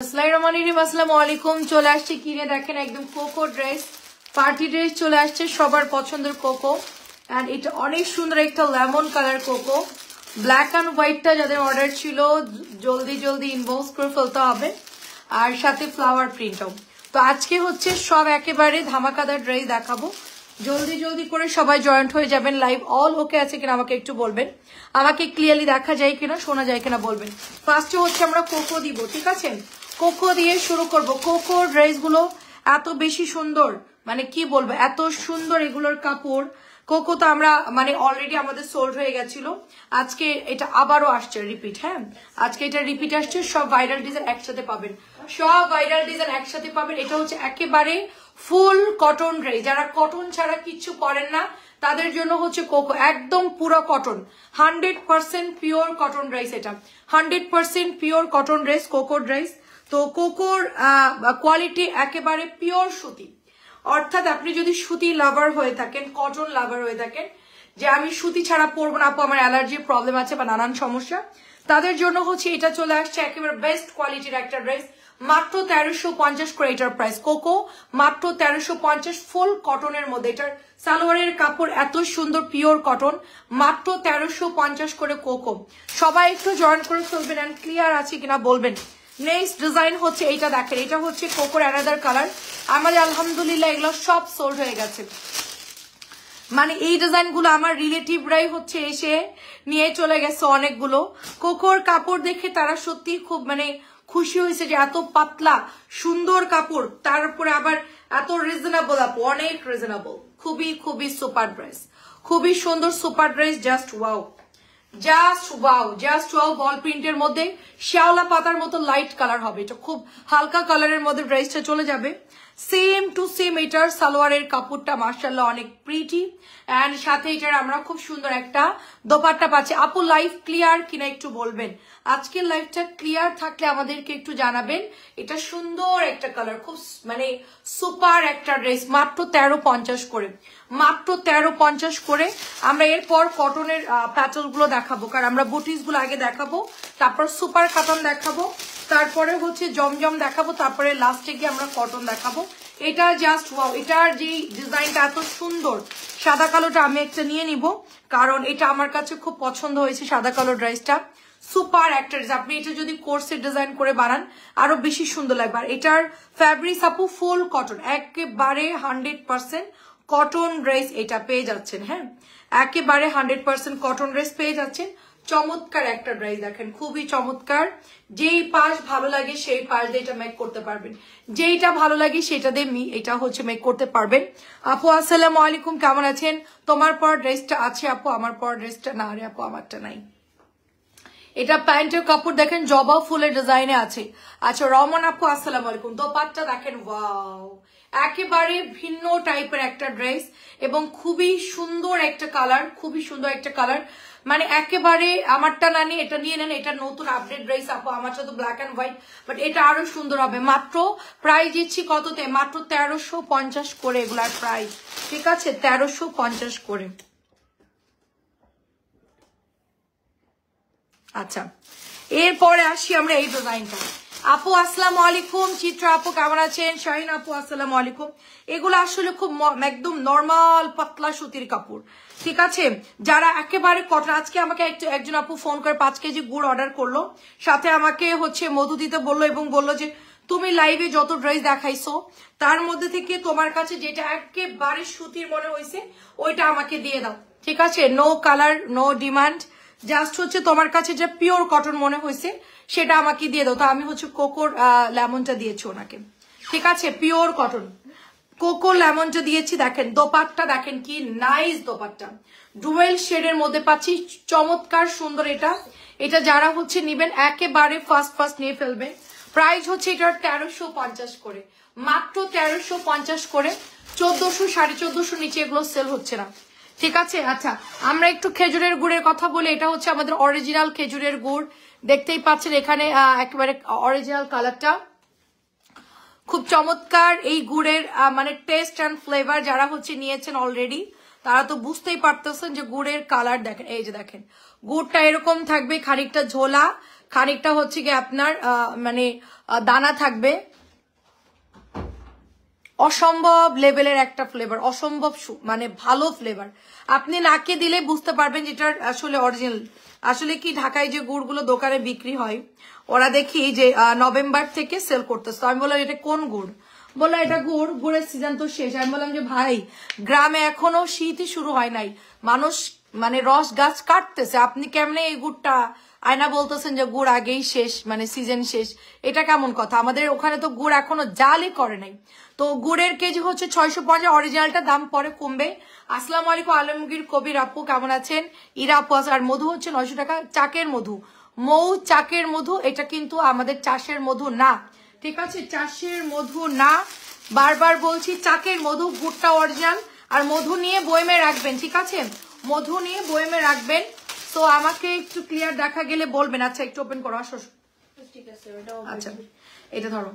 আসসালামু আলাইকুম চলে আসছে কিনে দেখেন একদম কোকো ড্রেস পার্টি ড্রেস চলে আসছে সবার পছন্দের কোকো এন্ড এটা অনেক সুন্দর একটা lemon colour coco black and হোয়াইটটা যাদের অর্ডার ছিল জলদি জলদি ইনবক্স করে ফেলতে হবে আর সাথে ফ্লাওয়ার প্রিন্টও তো আজকে হচ্ছে সব একেবারে ধামাকাদার ড্রেস দেখাবো জলদি জলদি করে সবাই জয়েন্ট হয়ে যাবেন লাইভ অল ওকে আছে কিনা আমাকে একটু বলবেন আমাকে ক্লিয়ারলি দেখা যায় কিনা শোনা যায় কিনা বলবেন ফার্স্টে হচ্ছে আমরা কোকো দিব ঠিক আছে কোকো দিয়ে শুরু করব কোকো ড্রেসগুলো এত বেশি সুন্দর মানে কি বলবো এত সুন্দর এগুলোর কাপড় কোকো তো আমরা মানে অলরেডি আমাদের সোল্ড হয়ে গেছিল আজকে এটা আবারও আসছে রিপিট হ্যাঁ আজকে এটা রিপিট আসছে সব ভাইরাল ডিজাইন একসাথে পাবেন সব ভাইরাল ডিজাইন একসাথে পাবেন এটা হচ্ছে একেবারে ফুল কটন ড্রেস যারা কটন ছাড়া কিছু পরেন না তাদের জন্য হচ্ছে কোকো একদম পুরো কটন 100% পিওর কটন ড্রেস এটা 100% pure cotton dress cocoa dress তো কোকোর কোয়ালিটি একেবারে পিওর সুতি অর্থাৎ আপনি যদি সুতি লাভার হয়ে থাকেন কটন লাভার হয়ে থাকেন যে আমি সুতি ছাড়া পরবো না আপু আমার অ্যালার্জির প্রবলেম আছে বা নানান সমস্যা তাদের জন্য হচ্ছে এটা চলে আসছে একেবারে বেস্ট কোয়ালিটির একটা ড্রেস মাত্র 1350 করে এটার প্রাইস কোকো মাত্র 1350 ফুল কটনের মধ্যে এটার সালোয়ারের কাপড় এত সুন্দর পিওর কটন মাত্র 1350 করে কোকো সবাই একটু জয়েন করে ফেলবেন এন্ড ক্লিয়ার আছে কিনা বলবেন নেক্সট ডিজাইন হচ্ছে এইটা দেখেন এটা হচ্ছে কোকোর অ্যানাদার কালার আমাদের আলহামদুলিল্লাহ এগুলো সব সোল্ড হয়ে গেছে মানে এই ডিজাইনগুলো আমার রিলেটিভরাই হচ্ছে এসে নিয়ে চলে গেছে অনেকগুলো কোকোর কাপড় দেখে তারা সত্যি খুব মানে খুশি হয়েছে যে এত পাতলা সুন্দর কাপড় তার উপরে আবার এত রিজনেবল আপু অনেক রিজনেবল খুবই খুবই সুপার ড্রেস খুবই সুন্দর super dress just wow just wow ball প্রিন্টের মধ্যে শ্যাওলা পাতার মতো লাইট কালার হবে এটা খুব হালকা কালারের মধ্যে ড্রেসটা চলে যাবে সেম টু সেম এটার সালোয়ারের কাপড়টা মাশাআল্লাহ অনেক প্রিটি এন্ড সাথে এটার আমরা খুব সুন্দর একটা দোপাট্টা পাচ্ছি আপু লাইভ ক্লিয়ার কিনা একটু বলবেন আজকের লাইভটা ক্লিয়ার থাকলে আমাদেরকে একটু জানাবেন এটা সুন্দর একটা কালার খুব মানে সুপার একটা ড্রেস মাত্র 1350 করে মাত্র 1350 করে আমরা এরপর কটনের প্যাটেল গুলো দেখাবো কারণ আমরা বুটিস গুলো আগে দেখাবো তারপর সুপার কটন দেখাবো তারপরে হচ্ছে জমজম দেখাবো তারপরে লাস্টে গিয়ে আমরা কটন দেখাবো এটা জাস্ট ওয়াও এটার যে ডিজাইনটা এত সুন্দর সাদা কালোটা আমি একটা নিয়ে নিব কারণ এটা আমার কাছে খুব পছন্দ হয়েছে সাদা কালো ড্রেসটা সুপার একটা ড্রেস আপনি এটা যদি কোর্সের ডিজাইন করে বানান আরো বেশি সুন্দর লাগবে আর এটার ফ্যাব্রিক আপু ফুল কটন একেবারে 100% কটন ড্রেস এটা পেয়ে যাচ্ছেন হ্যাঁ একেবারে 100% কটন ড্রেস পেয়ে যাচ্ছেন চমৎকার একটা ড্রেস দেখেন খুবই চমৎকার যেই পাশ ভালো লাগে সেই পাশ দিয়ে এটা মেক করতে পারবেন যেইটা ভালো লাগে সেটা দিয়ে এটা হচ্ছে মেক করতে পারবেন আপু আসসালামু আলাইকুম কেমন আছেন তোমার পর ড্রেসটা আছে আপু আমার পর ড্রেসটা না রে আপু আমারটা নাই এটা প্যান্টের কাপড় দেখেন জবা ফুলের ডিজাইনে আছে আচ্ছা রমন আপু আসসালামু আলাইকুম দোপাট্টা দেখেন ওয়াও একেবারে ভিন্ন টাইপের একটা ড্রেস এবং খুবই সুন্দর একটা কালার খুবই সুন্দর একটা কালার মানে একেবারে আমারটা না নিয়ে এটা নিয়ে নেন এটা নতুন আপডেট ড্রেস আপু আমারটা তো ব্ল্যাক এন্ড হোয়াইট বাট এটা আরো সুন্দর হবে মাত্র প্রাইস দিচ্ছি কততে মাত্র 1350 করে এগুলার প্রাইস ঠিক আছে 1350 করে আচ্ছা এরপরে আসি আমরা এই ডিজাইনটা আপু আসসালামু আলাইকুম চিত্রা আপু কেমন আছেন শাহিন আপু আসসালামু আলাইকুম এগুলো আসলে খুব একদম নরমাল পাতলা সুতির কাপড় ঠিক আছে যারা একেবারে কটন আজকে আমাকে একজন আপু ফোন করে 5 কেজি গুড় অর্ডার করলো সাথে আমাকে হচ্ছে মধু দিতে বললো এবং বললো যে তুমি লাইভে যত ড্রেস দেখাইছো তার মধ্যে থেকে তোমার কাছে যেটা একেবারে সুতির মনে হয়েছে ওইটা আমাকে দিয়ে দাও ঠিক আছে no colour no demand just হচ্ছে তোমার কাছে যে পিওর কটন মনে হয়েছে সেটা আমাকে দিয়ে দাও তো আমি হচ্ছে কোকোর লেমনটা দিয়েছি ওনাকে ঠিক আছে পিওর কটন কোকো লেমনটা দিয়েছি দেখেন দোপাট্টা দেখেন কি নাইস দোপাট্টা ডুয়েল শেডের মধ্যে পাচ্ছি চমৎকার সুন্দর এটা যারা হচ্ছে নিবেন একেবারে ফার্স্ট নিয়ে ফেলবে প্রাইস হচ্ছে এটার 1350 করে মাত্র 1350 করে 1400 1450 নিচে এগুলো সেল হচ্ছে না ঠিক আছে আচ্ছা আমরা একটু খেজুরের গুড়ের কথা বলি এটা হচ্ছে আমাদের অরিজিনাল খেজুরের গুড় দেখতেই পাচ্ছেন এখানে একেবারে অরিজিনাল কালারটা খুব চমৎকার এই গুড়ের মানে টেস্ট এন্ড ফ্লেভার যারা হচ্ছে নিয়েছেন অলরেডি তারা তো বুঝতেই পারতেছেন যে গুড়ের কালার দেখেন এই যে দেখেন গুড়টা এরকম থাকবে খানিকটা ঝোলা খানিকটা হচ্ছে কি আপনার মানে দানা থাকবে, অসম্ভব লেভেলের একটা ফ্লেভার, অসম্ভব মানে ভালো ফ্লেভার। আপনি নাকে দিলে বুঝতে পারবেন যেটার আসলে অরিজিনাল। আসলে কি ঢাকায় যে গুড়গুলো দোকানে বিক্রি হয়, ওরা দেখি যে নভেম্বর থেকে সেল করতেছে। আমি বললাম এটা কোন গুড়? বললো এটা গুড়ের সিজন তো শেষ। আমি বললাম যে ভাই, গ্রামে এখনো শীতই শুরু হয় নাই, মানুষ মানে রস গাছ কাটতেছে, আপনি কেমনে এই গুড়টা আয়না বলতেছেন যে গুড় আগেই শেষ, মানে সিজন শেষ? এটা কেমন কথা? আমাদের ওখানে তো গুড় এখনো জালই করে নাই। তো গুড়ের কেজি হচ্ছে 650, অরিজিনালটা দাম পরে কমবে। আসসালামু আলাইকুম আলমগীর কবির আপু, কেমন আছেন? ইরা আপু। আর মধু হচ্ছে 900 টাকা, চাকের মধু, মৌ চাকের মধু, এটা কিন্তু আমাদের চাষের মধু না, ঠিক আছে? চাষের মধু না, বারবার বলছি, চাকের মধু, গুড়টা অরিজিনাল। আর মধু নিয়ে বয়মে রাখবেন, ঠিক আছে? মধু নিয়ে বয়মে রাখবেন। তো আমাকে একটু ক্লিয়ার দেখা গেলে বলবেন। আচ্ছা একটু ওপেন করো, আসো। ঠিক আছে, আচ্ছা এটা ধরো।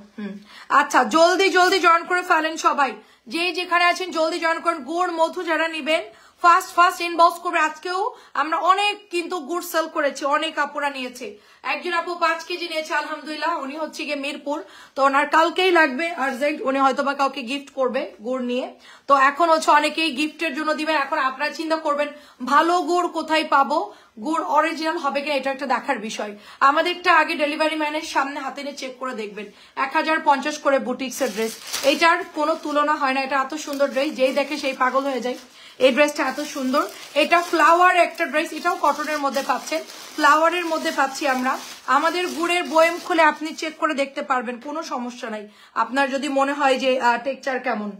আচ্ছা জলদি জলদি জয়েন করে ফেলেন সবাই, যে যেখানে আছেন জলদি জয়েন করেন। গুড় মধু যারা নিবেন ফার্স্ট ইনবক্স করবে। আজকেও আমরা অনেক কিন্তু গুড় সেল করেছি, অনেক আপুরা নিয়েছে। একজন আপু 5 কেজি নিয়েছে আলহামদুলিল্লাহ, উনি হচ্ছে গিয়ে মিরপুর, তো ওনার কালকেই লাগবে আর্জেন্ট, উনি হয়তো বা কাউকে গিফট করবে গুড় নিয়ে। তো এখন হচ্ছে অনেকেই গিফটের জন্য দিবেন। এখন আপনারা চিন্তা করবেন ভালো গুড় কোথায় পাবো, গুড় অরিজিনাল হবে কিনা, এটা একটা দেখার বিষয়। আমাদেরটা আগে ডেলিভারি ম্যানের সামনে হাতে নিয়ে চেক করে দেখবেন। 1050 করে বুটিক্সের ড্রেস, এইটার কোনো তুলনা হয় না। এটা এত সুন্দর ড্রেস, যেই দেখে সেই পাগল হয়ে যায়। এই ড্রেসটা এত সুন্দর, এটা ফ্লাওয়ার একটা ড্রেস, এটাও কটনের মধ্যে পাচ্ছেন, ফ্লাওয়ারের মধ্যে পাচ্ছি আমরা। আমাদের গুড়ের বয়েম খুলে আপনি চেক করে দেখতে পারবেন, কোনো সমস্যা নাই। আপনার যদি মনে হয় যে টেক্সচার কেমন,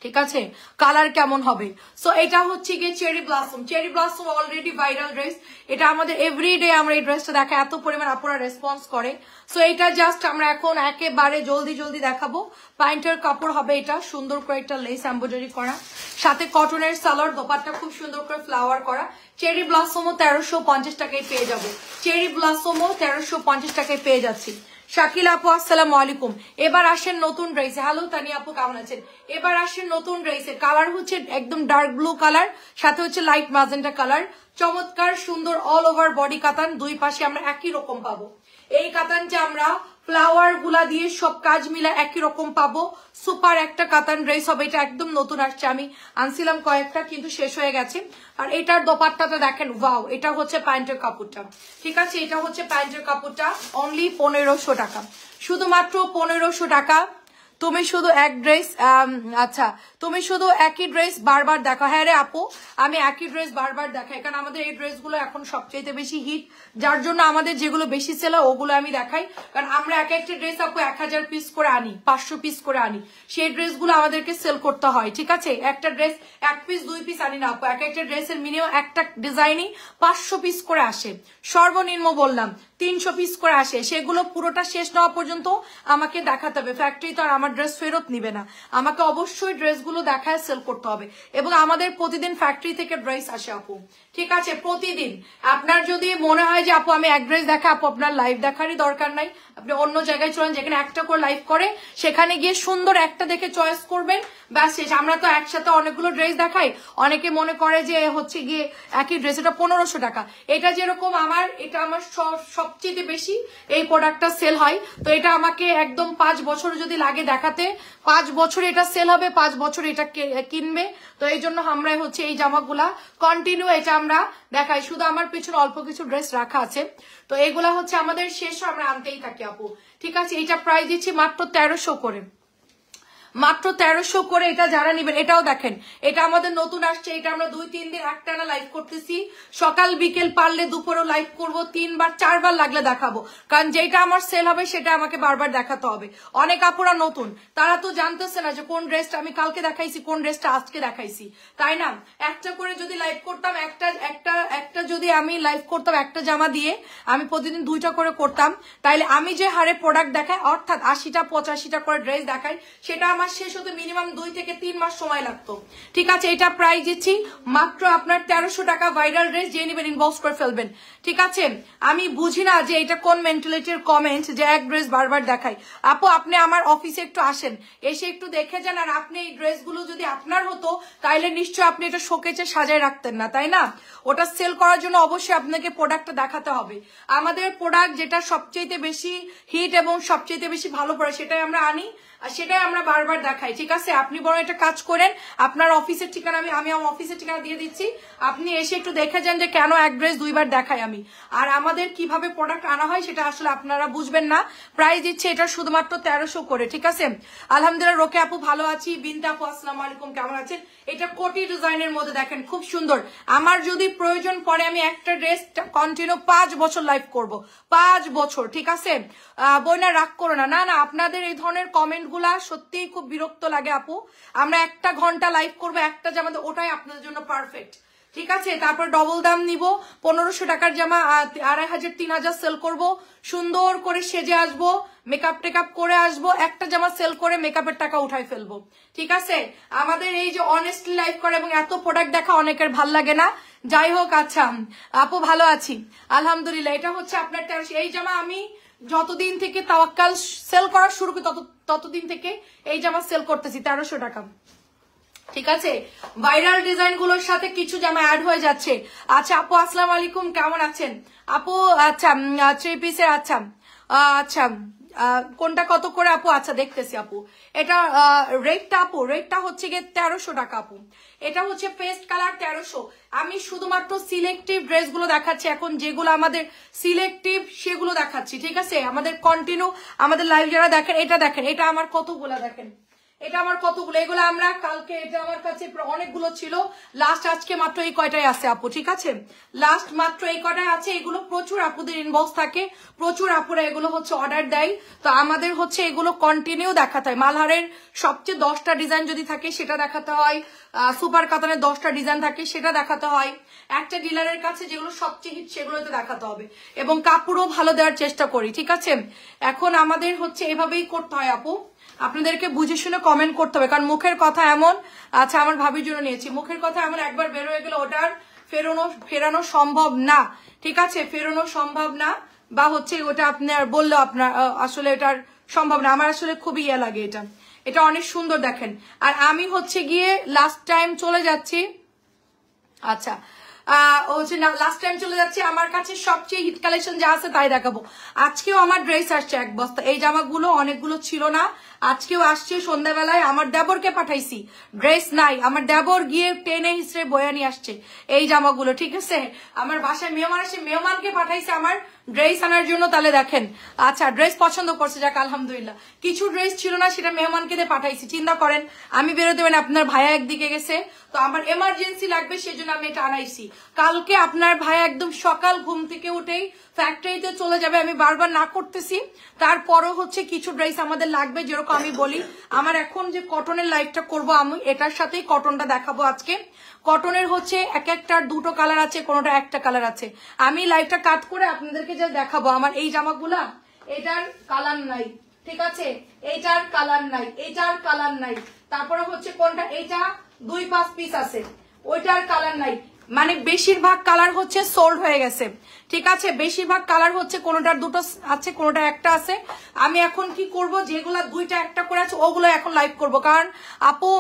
ঠিক আছে, কালার কেমন হবে। সো এটা হচ্ছে গিয়ে cherry blossom. Cherry blossom already viral dress, এটা আমাদের এভরিডে আমরা এই ড্রেসটা দেখা, এত পরিমাণ আপনারা রেসপন্স করে। সো এটা জাস্ট আমরা এখন একেবারে জলদি জলদি দেখাবো। প্যান্টের কাপড় হবে এটা, সুন্দর করে একটা লেস এমব্রয়ডারি করা, সাথে কটনের সালোয়ার, দোপাট্টা খুব সুন্দর করে ফ্লাওয়ার করা। চেরি ব্লসমও 1350 টাকায় পেয়ে যাবো, চেরি ব্লসমও 1350 টাকায় পেয়ে যাচ্ছি। শাকিল আপু আসসালামু আলাইকুম। এবার আসেন নতুন ড্রেসে। হ্যালো তানি আপু, কেমন আছেন? এবার আসেন নতুন ড্রেসে। কালার হচ্ছে একদম ডার্ক ব্লু কালার, সাথে হচ্ছে লাইট ম্যাজেন্টা কালার। চমৎকার সুন্দর অল ওভার বডি কাতান, দুই পাশে আমরা একই রকম পাবো। এই কাতানটা আমরা ফ্লাওয়ার গুলা দিয়ে সব কাজ মিলা একই রকম পাবো। সুপার একটা কাতান ড্রেস হবে, এটা একদম নতুন আসছে, আমি আনছিলাম কয়েকটা কিন্তু শেষ হয়ে গেছে। আর এটার দোপাট্টাটা দেখেন, ওয়াও, এটা হচ্ছে প্যান্টের কাপড়টা, ঠিক আছে? এটা হচ্ছে প্যান্টের কাপড়টা, অনলি 1500 টাকা, শুধুমাত্র 1500 টাকা। তুমি শুধু এক ড্রেস, আচ্ছা তুমি শুধু একই ড্রেস বারবার দেখো। হ্যাঁ রে আপু, আমি একই ড্রেস বারবার দেখাই, কারণ আমাদের এই ড্রেসগুলো এখন সবচেয়ে বেশি হিট, যার জন্য আমাদের যেগুলো বেশি সেল হয় ওগুলো আমি দেখাই। কারণ আমরা এক একটা ড্রেস আপু 1000 পিস করে আনি, 500 পিস করে আনি, সেই ড্রেসগুলো আমাদেরকে সেল করতে হয়, ঠিক আছে? একটা ড্রেস 1 পিস 2 পিস আনি না আপু, এক একটা ড্রেসের মিনিমাম একটা ডিজাইনই 500 পিস করে আসে, সর্বনিম্ন বললাম 300 পিস করে আসে। সেগুলো পুরোটা শেষ না হওয়া পর্যন্ত আমাকে দেখাতে হবে। ফ্যাক্টরি তো আর আমার ড্রেস ফেরত নিবে না, আমাকে অবশ্যই ড্রেসগুলো দেখায় সেল করতে হবে। এবং আমাদের প্রতিদিন ফ্যাক্টরি থেকে ড্রেস আসে আপু, ঠিক আছে? প্রতিদিন। আপনার যদি মনে হয় যে আপু আমি এক ড্রেস দেখা, আপু আপনার লাইভ দেখারই দরকার নাই, আপনি অন্য জায়গায় চলেন যেখানে একটা করে লাইভ করে, সেখানে গিয়ে সুন্দর একটা দেখে চয়েস করবেন, ব্যাস শেষ। আমরা তো একসাথে অনেকগুলো ড্রেস দেখাই, অনেকে মনে করে যে হচ্ছে গিয়ে একই ড্রেস, এটা 1500 টাকা। এটা যেরকম আমার, এটা আমার সবচেয়ে বেশি এই প্রোডাক্টটা সেল হয়। তো এটা আমাকে একদম 5 বছর যদি লাগে দেখাতে, 5 বছর এটা সেল হবে, 5 বছর এটা কিনবে। তো এই জন্য আমরা হচ্ছে এই জামাগুলা কন্টিনিউ এটা আমরা দেখাই। শুধু আমার পিছনে অল্প কিছু ড্রেস রাখা আছে, তো এগুলা হচ্ছে আমাদের শেষ, আমরা আনতেই থাকি আপু, ঠিক আছে? এটা প্রাইস দিচ্ছি মাত্র 1300 করে, মাত্র 1300 করে। এটা যারা নিবেন, এটাও দেখেন, এটা আমাদের নতুন আসছে, এটা আমরা 2-3 দিন একটানা লাইভ করতেছি, সকাল বিকেল, পারলে দুপুরেও লাইভ করবো, 3 বার 4 বার লাগলে দেখাবো, কারণ যেটা আমার সেল হবে সেটা আমাকে বারবার দেখাতে হবে। অনেক আপুরা নতুন, তারা তো জানতেছে না যে কোন ড্রেসটা আমি কালকে দেখাইছি, কোন ড্রেসটা আজকে দেখাইছি, তাই না? একটা করে যদি লাইভ করতাম, একটা যদি আমি লাইভ করতাম একটা জামা দিয়ে, আমি প্রতিদিন 2টা করে করতাম, তাইলে আমি যে হারে প্রোডাক্ট দেখাই, অর্থাৎ 80টা 85টা করে ড্রেস দেখাই, সেটা আমার মাস শেষ হতে মিনিমাম 2 থেকে 3 মাস সময় লাগতো। ঠিক আছে, এটা প্রাইস দিচ্ছি মাত্র আপনার 1300 টাকা। ভাইরাল ড্রেস যে নেবেন ইনবক্স করে ফেলবেন। ঠিক আছে, আমি বুঝি না যে এটা কোন মেন্টালিটির কমেন্ট যে এক ড্রেস বারবার দেখাই। আপু আপনি আমার অফিসে একটু আসেন, এসে একটু দেখে যান। আর আপনি এই ড্রেসগুলো যদি আপনার হতো তাইলে নিশ্চয় আপনি এটা শোকেজে সাজায় রাখতেন না, তাই না? ওটা সেল করার জন্য অবশ্যই আপনাকে প্রোডাক্টটা দেখাতে হবে। আমাদের প্রোডাক্ট যেটা সবচেয়ে বেশি হিট এবং সবচেয়ে বেশি ভালো পড়ে সেটাই আমরা আনি, আর সেটাই আমরা বারবার দেখাই। ঠিক আছে, আপনি বড় একটা কাজ করেন, আপনার অফিসের ঠিকানা আমি আমার অফিসের ঠিকানা দিয়ে দিচ্ছি, আপনি এসে একটু দেখে যান যে কেন এক ড্রেস 2 বার দেখাই আমি। আর আমাদের কিভাবে প্রোডাক্ট আনা হয় সেটা আসলে আপনারা বুঝবেন না। প্রাইস দিচ্ছে এটা শুধুমাত্র 1300 করে। ঠিক আছে, আলহামদুলিল্লাহ রোকে আপু ভালো আছি। বিনতে আপু আসসালামু আলাইকুম, কেমন আছেন? এটা কোটি ডিজাইনের মধ্যে দেখেন খুব সুন্দর। আমার যদি প্রয়োজন পড়ে আমি একটা ড্রেস কন্টিনিউ 5 বছর লাইভ করব, 5 বছর। ঠিক আছে, বইনা রাগ করো না। না না, আপনাদের এই ধরনের কমেন্ট গুলা সত্যিই খুব বিরক্ত লাগে আপু। আমরা 1 ঘন্টা লাইভ করবো একটা জামাতে, ওটাই আপনাদের জন্য পারফেক্ট। ঠিক আছে, তারপর ডবল দাম নিব, 1500 টাকার জামা 2500 3000 সেল করব, সুন্দর করে সেজে আসবো, মেকআপ টেকআপ করে আসবো, একটা জামা সেল করে মেকআপের টাকা উঠাই ফেলবো। ঠিক আছে, আমাদের এই যে অনেস্টলি লাইভ করে এবং এত প্রোডাক্ট দেখা অনেকের ভাল লাগে না। যাই হোক, আচ্ছা আপু ভালো আছি আলহামদুলিল্লাহ। এটা হচ্ছে আপনার 1300। এই জামা আমি যতদিন থেকে তাওয়াক্কাল সেল করা শুরু করি ততদিন থেকে এই জামা সেল করতেছি 1300 টাকা। ঠিক আছে, ভাইরাল ডিজাইন গুলোর সাথে কিছু জামা অ্যাড হয়ে যাচ্ছে। আচ্ছা আপু আসসালামু আলাইকুম, কেমন আছেন আপু? আচ্ছা 3 পিসের, আচ্ছা আচ্ছা কোনটা কত করে আপু? আচ্ছা দেখতেছি আপু। এটা রেটটা আপু, রেটটা হচ্ছে গিয়ে 1300 টাকা আপু। এটা হচ্ছে পেস্ট কালার 1300। আমি শুধুমাত্র সিলেক্টিভ ড্রেসগুলো দেখাচ্ছি এখন, যেগুলো আমাদের সিলেক্টিভ সেগুলো দেখাচ্ছি। ঠিক আছে, আমাদের কন্টিনিউ আমাদের লাইভ যারা দেখেন, এটা দেখেন, এটা আমার কতগুলো দেখেন, এটা আমার কতগুলো, এগুলো আমরা কালকে, এটা আমার কাছে অনেকগুলো ছিল, লাস্ট আজকে মাত্র এই কয়টাই আছে আপু। ঠিক আছে, লাস্ট মাত্র এই কয়টাই আছে। এগুলো প্রচুর আপুদের ইনবক্স থাকে, প্রচুর আপুরা এগুলো হচ্ছে অর্ডার দেয়। তো আমাদের হচ্ছে এগুলো কন্টিনিউ দেখাতে হয়। মালহারের সবচেয়ে 10টা ডিজাইন যদি থাকে সেটা দেখাতে হয়, সুপার কাতানের 10টা ডিজাইন থাকে সেটা দেখাতে হয়, একটা ডিলারের কাছে যেগুলো সবচেয়ে হিট সেগুলোতে দেখাতে হবে, এবং কাপড়ও ভালো দেওয়ার চেষ্টা করি। ঠিক আছে, এখন আমাদের হচ্ছে এভাবেই করতে হয় আপু, আপনাদেরকে বুঝে শুনে কমেন্ট করতে হবে, কারণ মুখের কথা এমন। আচ্ছা আমার ভাবির জন্য নিয়েছি, মুখের কথা এমন একবার বের হয়ে গেলে ওটার ফেরানো সম্ভব না। ঠিক আছে, ফেরানো সম্ভব না, বা হচ্ছে ওটা আপনার বললেও আপনার আসলে এটার সম্ভব না। আমার আসলে খুবই ইয়ে লাগে এটা, এটা অনেক সুন্দর দেখেন। আর আমি হচ্ছে গিয়ে লাস্ট টাইম চলে যাচ্ছি, আচ্ছা হচ্ছে না লাস্ট টাইম চলে যাচ্ছি, আমার কাছে সবচেয়ে হিট কালেকশন যা আছে তাই দেখাবো। আজকেও আমার ড্রেস আসছে 1 বস্তা, এই জামাগুলো অনেকগুলো ছিল না, আজকেও আসছে সন্ধ্যাবেলায়। আমার দেবরকে পাঠাইছি, ড্রেস নাই, আমার দেবর গিয়ে টেনে হিসেবে বয়ে নিয়ে আসছে এই জামাগুলো। ঠিক আছে, আমার বাসায় মেহমান আসে, মেহমানকে পাঠাইছে আমার ড্রেস আনার জন্য। তাহলে দেখেন, আচ্ছা ড্রেস পছন্দ করছে, যাক আলহামদুলিল্লাহ। কিছু ড্রেস ছিল না, সেটা মেহমানকে দিয়ে পাঠাইছি। চিন্তা করেন, আমি বেরোতে পারেন, আপনার ভাইয়া একদিকে গেছে, তো আমার এমার্জেন্সি লাগবে, সেজন্য আমি এটা আনাইছি। কালকে আপনার ভাইয়া একদম সকাল ঘুম থেকে উঠেই ফ্যাক্টরিতে চলে যাবে, আমি বারবার না করতেছি, তারপরও হচ্ছে কিছু ড্রেস আমাদের লাগবে। যেরকম আমি বলি, আমার এখন যে কটনের লাইভটা করব, আমি এটার সাথেই কটনটা দেখাবো আজকে। কটনের হচ্ছে এক একটার 2টো কালার আছে, কোনোটা একটা কালার আছে। আমি লাইভটা কাট করে আপনাদেরকে যা দেখাবো, আমার এই জামাগুলা এটার কালার নাই, ঠিক আছে, এইটার কালার নাই, এইটার কালার নাই, তারপরে হচ্ছে কোনটা, এইটা 2-5 পিস আছে, ওইটার কালার নাই, মানে বেশিরভাগ কালার হচ্ছে সোল্ড হয়ে গেছে। ঠিক আছে, বেশিরভাগ কালার হচ্ছে, কোনোটার 2টো আছে, কোনোটা একটা আছে। আমি এখন কি করব, যেগুলা 2টা একটা করে আছে ওগুলো এখন লাইভ করব, কারণ আপু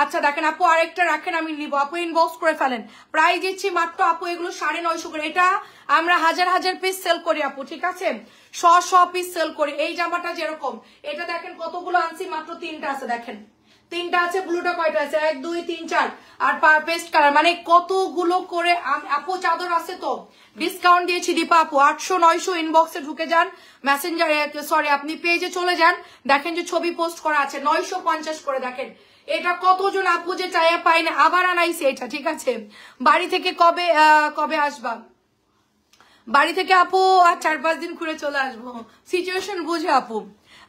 আচ্ছা দেখেন আপু আরেকটা রাখেন, আমি নিব, আপু ইনবক্স করে ফেলেন। প্রাইস দিচ্ছি মাত্র আপু এগুলো 950 করে। এটা আমরা হাজার পিস সেল করি আপু। ঠিক আছে, 100 পিস সেল করি। এই জামাটা যেরকম, এটা দেখেন কতগুলো আনছি, মাত্র 3টা আছে, দেখেন 3টা আছে। ব্লুটা কয়টা আছে, 1 2 3 4, আর পেস্ট কালার, মানে কতগুলো করে। আপু চাদর আছে তো, ডিসকাউন্ট দিয়েছি দীপা আপু, 800 900 ইনবক্সে ঢুকে যান, মেসেঞ্জার সরি আপনি পেজে চলে যান, দেখেন যে ছবি পোস্ট করা আছে 950 করে। দেখেন এটা কতজন আপু যে চাইয়া পাই না, আবার আনাইছে এটা। ঠিক আছে, বাড়ি থেকে কবে আসবা? বাড়ি থেকে আপু আর 4-5 দিন ঘুরে চলে আসবো, সিচুয়েশন বুঝে আপু।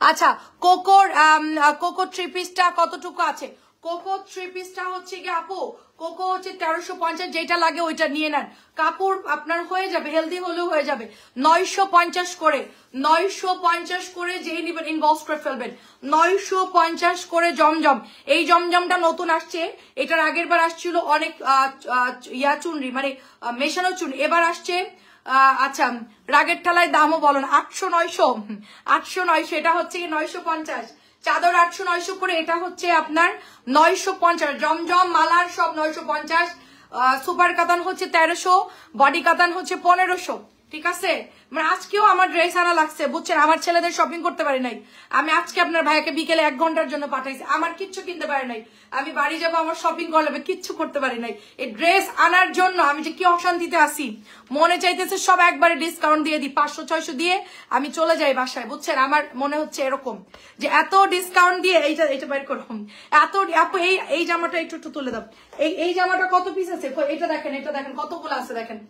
আচ্ছা কোকো 3 পিসটা কতটুকু আছে? কোকো 3 পিসটা হচ্ছে কি আপু, কোকো হচ্ছে 1350, যেটা লাগে ওইটা নিয়ে নেন, কাপড় আপনার হয়ে যাবে, হেলদি হলেও হয়ে যাবে। 950 করে, 950 করে যেই নিবেন ইনবক্স করে ফেলবেন। 950 করে জমজম। এই জমজমটা নতুন আসছে, এটার আগের বার আসছিল অনেক ইয়া চুনরি, মানে মেশানো চুনরি, এবার আসছে আচ্ছা রাগের ঠালায় দামও বলেন 800 900 800 900, এটা হচ্ছে 950। চাদর 800 900 করে, এটা হচ্ছে আপনার 950। জমজম মালার সব 950। সুপার কাতান হচ্ছে 1300, বডি কাতান হচ্ছে 1500। ঠিক আছে, মানে আজকেও আমার ড্রেস আনা লাগছে বুঝছেন, আমার ছেলেদের শপিং করতে পারি নাই, আমি আজকে আপনার ভাইকে বিকেলে 1 ঘন্টার জন্য পাঠাইছি, আমার কিচ্ছু কিনতে পারি নাই, আমি বাড়ি যাবো আমার শপিং করলে কিচ্ছু করতে পারি নাই, এই ড্রেস আনার জন্য আমি যে কি অশান্তিতে আসি, মনে চাইতেছে সব একবারে ডিসকাউন্ট দিয়ে দিই, 500 600 দিয়ে আমি চলে যাই বাসায় বুঝছেন। আমার মনে হচ্ছে এরকম যে এত ডিসকাউন্ট দিয়ে এটা বের করুন, এত আপু এই জামাটা একটু তুলে দাও, এই জামাটা কত পিস আছে, এটা দেখেন কতগুলো আছে দেখেন।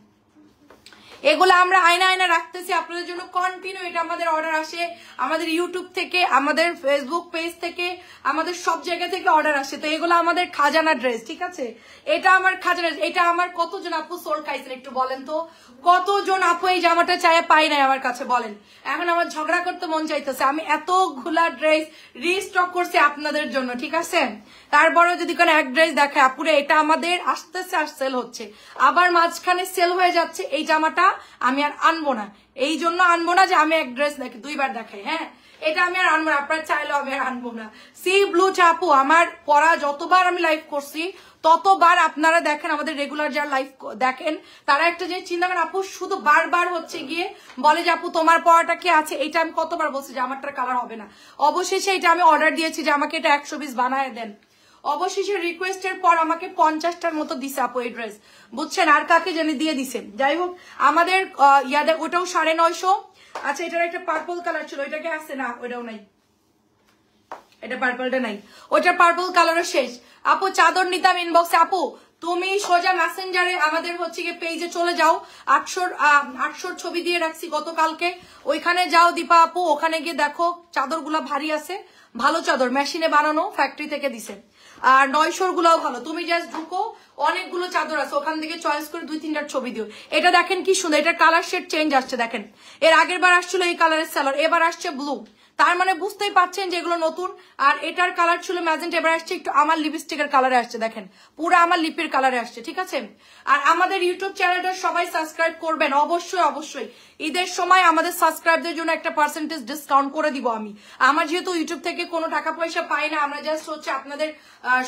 এগুলো আমরা আয়না আয়না রাখতেছি আপনাদের জন্য কন্টিনিউ। এটা আমাদের অর্ডার আসে আমাদের ইউটিউব থেকে, আমাদের ফেসবুক পেজ থেকে, আমাদের সব জায়গা থেকে অর্ডার আসে। তো এগুলো আমাদের খাজানা ড্রেস, ঠিক আছে, এটা আমার খাজানা। এটা আমার কতজন আপু সোল খাইছেন একটু বলেন তো, কতজন আপু এই জামাটা চায় পাই নাই আমার কাছে বলেন। এখন আমার ঝগড়া করতে মন চাইতেছে, আমি এতগুলা ড্রেস রিস্টক করছি আপনাদের জন্য, ঠিক আছে। তারপরে যদি কোনো এক ড্রেস দেখে আপুরে, এটা আমাদের আস্তে আস্তে সেল হচ্ছে, আবার মাঝখানে সেল হয়ে যাচ্ছে, এই জামাটা আমি আর আনবো না, এই জন্য আনবো না যে আমি এক ড্রেস দেখি 2 বার দেখাই, হ্যাঁ এটা আমি আর আনবো না, আপনারা চাইলেও আমি আর আনবো না। সি ব্লু চাপু আমার পরা যতবার আমি লাইভ করছি ততবার আপনারা দেখেন, আমাদের রেগুলার যারা লাইভ দেখেন তারা একটা জিনিস চিন্তা করেন, আপু শুধু বারবার হচ্ছে গিয়ে বলে যে আপু তোমার পরাটা কি আছে, এটা আমি কতবার বলছি যে আমারটার কালার হবে না, অবশেষে এটা আমি অর্ডার দিয়েছি যে আমাকে এটা 100 পিস বানায় দেন, অবশেষে রিকোয়েস্টের পর আমাকে 50টার মতো দিছে আপু এই ড্রেস বুঝছেন, আর কাকে জানি দিয়ে দিছে। যাই হোক আমাদের ইয়াদের ওটাও 950। আচ্ছা এটার একটা পার্পল কালার ছিল, ওইটাকে আছে না, ওইটাও নাই, এটা পার্পলটা নাই, ওইটার পার্পল কালারও শেষ। আপু চাদর নিতাম ইনবক্সে, আপু তুমি সোজা মেসেঞ্জারে আমাদের হচ্ছে গিয়ে পেজে চলে যাও, 800 ছবি দিয়ে রাখছি গতকালকে, ওইখানে যাও দীপা আপু, ওখানে গিয়ে দেখো চাদরগুলা ভারী আছে, ভালো চাদর, মেশিনে বানানো, ফ্যাক্টরি থেকে দিছে, আর 900 গুলাও ভালো, তুমি জাস্ট ঢুকো অনেকগুলো চাদর আছে, ওখান থেকে চয়েস করে 2-3টার ছবি দিও। এটা দেখেন কি সুন্দর, এটা কালার শেড চেঞ্জ আসছে দেখেন, এর আগের বার আসছিল এই কালারের সালোয়ার, এবার আসছে ব্লু, তার মানে বুঝতেই পারছেন যে এগুলো নতুন। আর এটার কালার ছিল ম্যাজেন্টা, এবার আসছে একটু আমার লিপস্টিকের কালারে আসছে, দেখেন পুরো আমার লিপের কালারে আসছে, ঠিক আছে। আর আমাদের ইউটিউব চ্যানেলটা সবাই সাবস্ক্রাইব করবেন অবশ্যই অবশ্যই, ঈদের সময় আমাদের সাবস্ক্রাইবদের জন্য একটা পার্সেন্টেজ ডিসকাউন্ট করে দিব আমি, আমার যেহেতু ইউটিউব থেকে কোনো টাকা পয়সা পাই না, আমরা জাস্ট হচ্ছে আপনাদের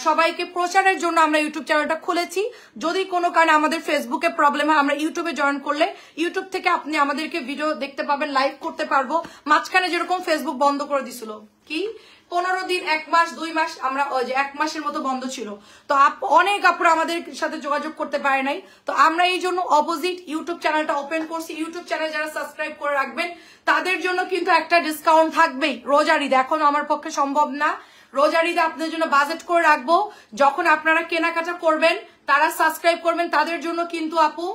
সবাইকে প্রচারের জন্য আমরা ইউটিউব চ্যানেলটা খুলেছি, যদি কোনো কারণে আমাদের ফেসবুকে প্রবলেম হয় আমরা ইউটিউবে জয়েন করলে ইউটিউব থেকে আপনি আমাদেরকে ভিডিও দেখতে পাবেন, লাইভ করতে পারবো। মাঝখানে যেরকম ফেসবুক বন্ধ করে দিছিল, কি 15 দিন 1 মাস 2 মাস আমরা ওই যে 1 মাসের মতো বন্ধ ছিল, তো অনেক আপুরা আমাদের সাথে যোগাযোগ করতে পারে নাই, তো আমরা এই জন্য অপোজিট ইউটিউব চ্যানেলটা ওপেন করছি। ইউটিউব চ্যানেল যারা সাবস্ক্রাইব করে রাখবেন তাদের জন্য কিন্তু একটা ডিসকাউন্ট থাকবেই, রোজার ঈদ এখন আমার পক্ষে সম্ভব না, রোজার ঈদে আপনাদের জন্য বাজেট করে রাখবো, যখন আপনারা কেনাকাটা করবেন তারা সাবস্ক্রাইব করবেন তাদের জন্য কিন্তু আপু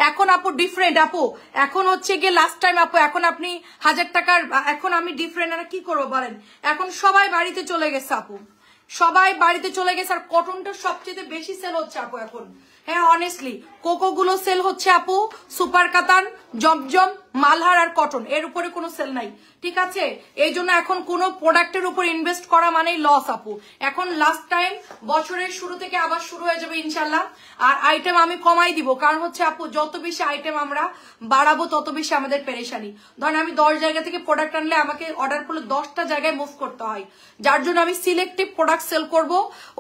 এখন আপু ডিফারেন্ট, আপু এখন হচ্ছে গিয়ে লাস্ট টাইম আপু, এখন আপনি 1000 টাকার, এখন আমি ডিফারেন্ট, আর কি করবো বলেন, এখন সবাই বাড়িতে চলে গেছে আপু, সবাই বাড়িতে চলে গেছে, আর কটনটা সবচেয়ে বেশি সেল হচ্ছে আপু এখন, হ্যাঁ অনেস্টলি কোকো গুলো সেল হচ্ছে আপু, সুপার কাতান, জমজম, মালহার আর কটন, এর উপরে কোনো সেল নাই, ঠিক আছে। এই জন্য এখন কোনো প্রোডাক্টের উপর ইনভেস্ট করা মানেই লস আপু, এখন লাস্ট টাইম বছরের শুরু থেকে আবার শুরু হয়ে যাবে ইনশাল্লাহ, আর আইটেম আমি কমাই দিব, কারণ হচ্ছে আপু যত বেশি আইটেম আমরা বাড়াবো তত বেশি আমাদের পেরেশানি, ধরেন আমি 10 জায়গা থেকে প্রোডাক্ট আনলে আমাকে অর্ডার করলে 10টা জায়গায় মুভ করতে হয়, যার জন্য আমি সিলেক্টিভ প্রোডাক্ট সেল করব,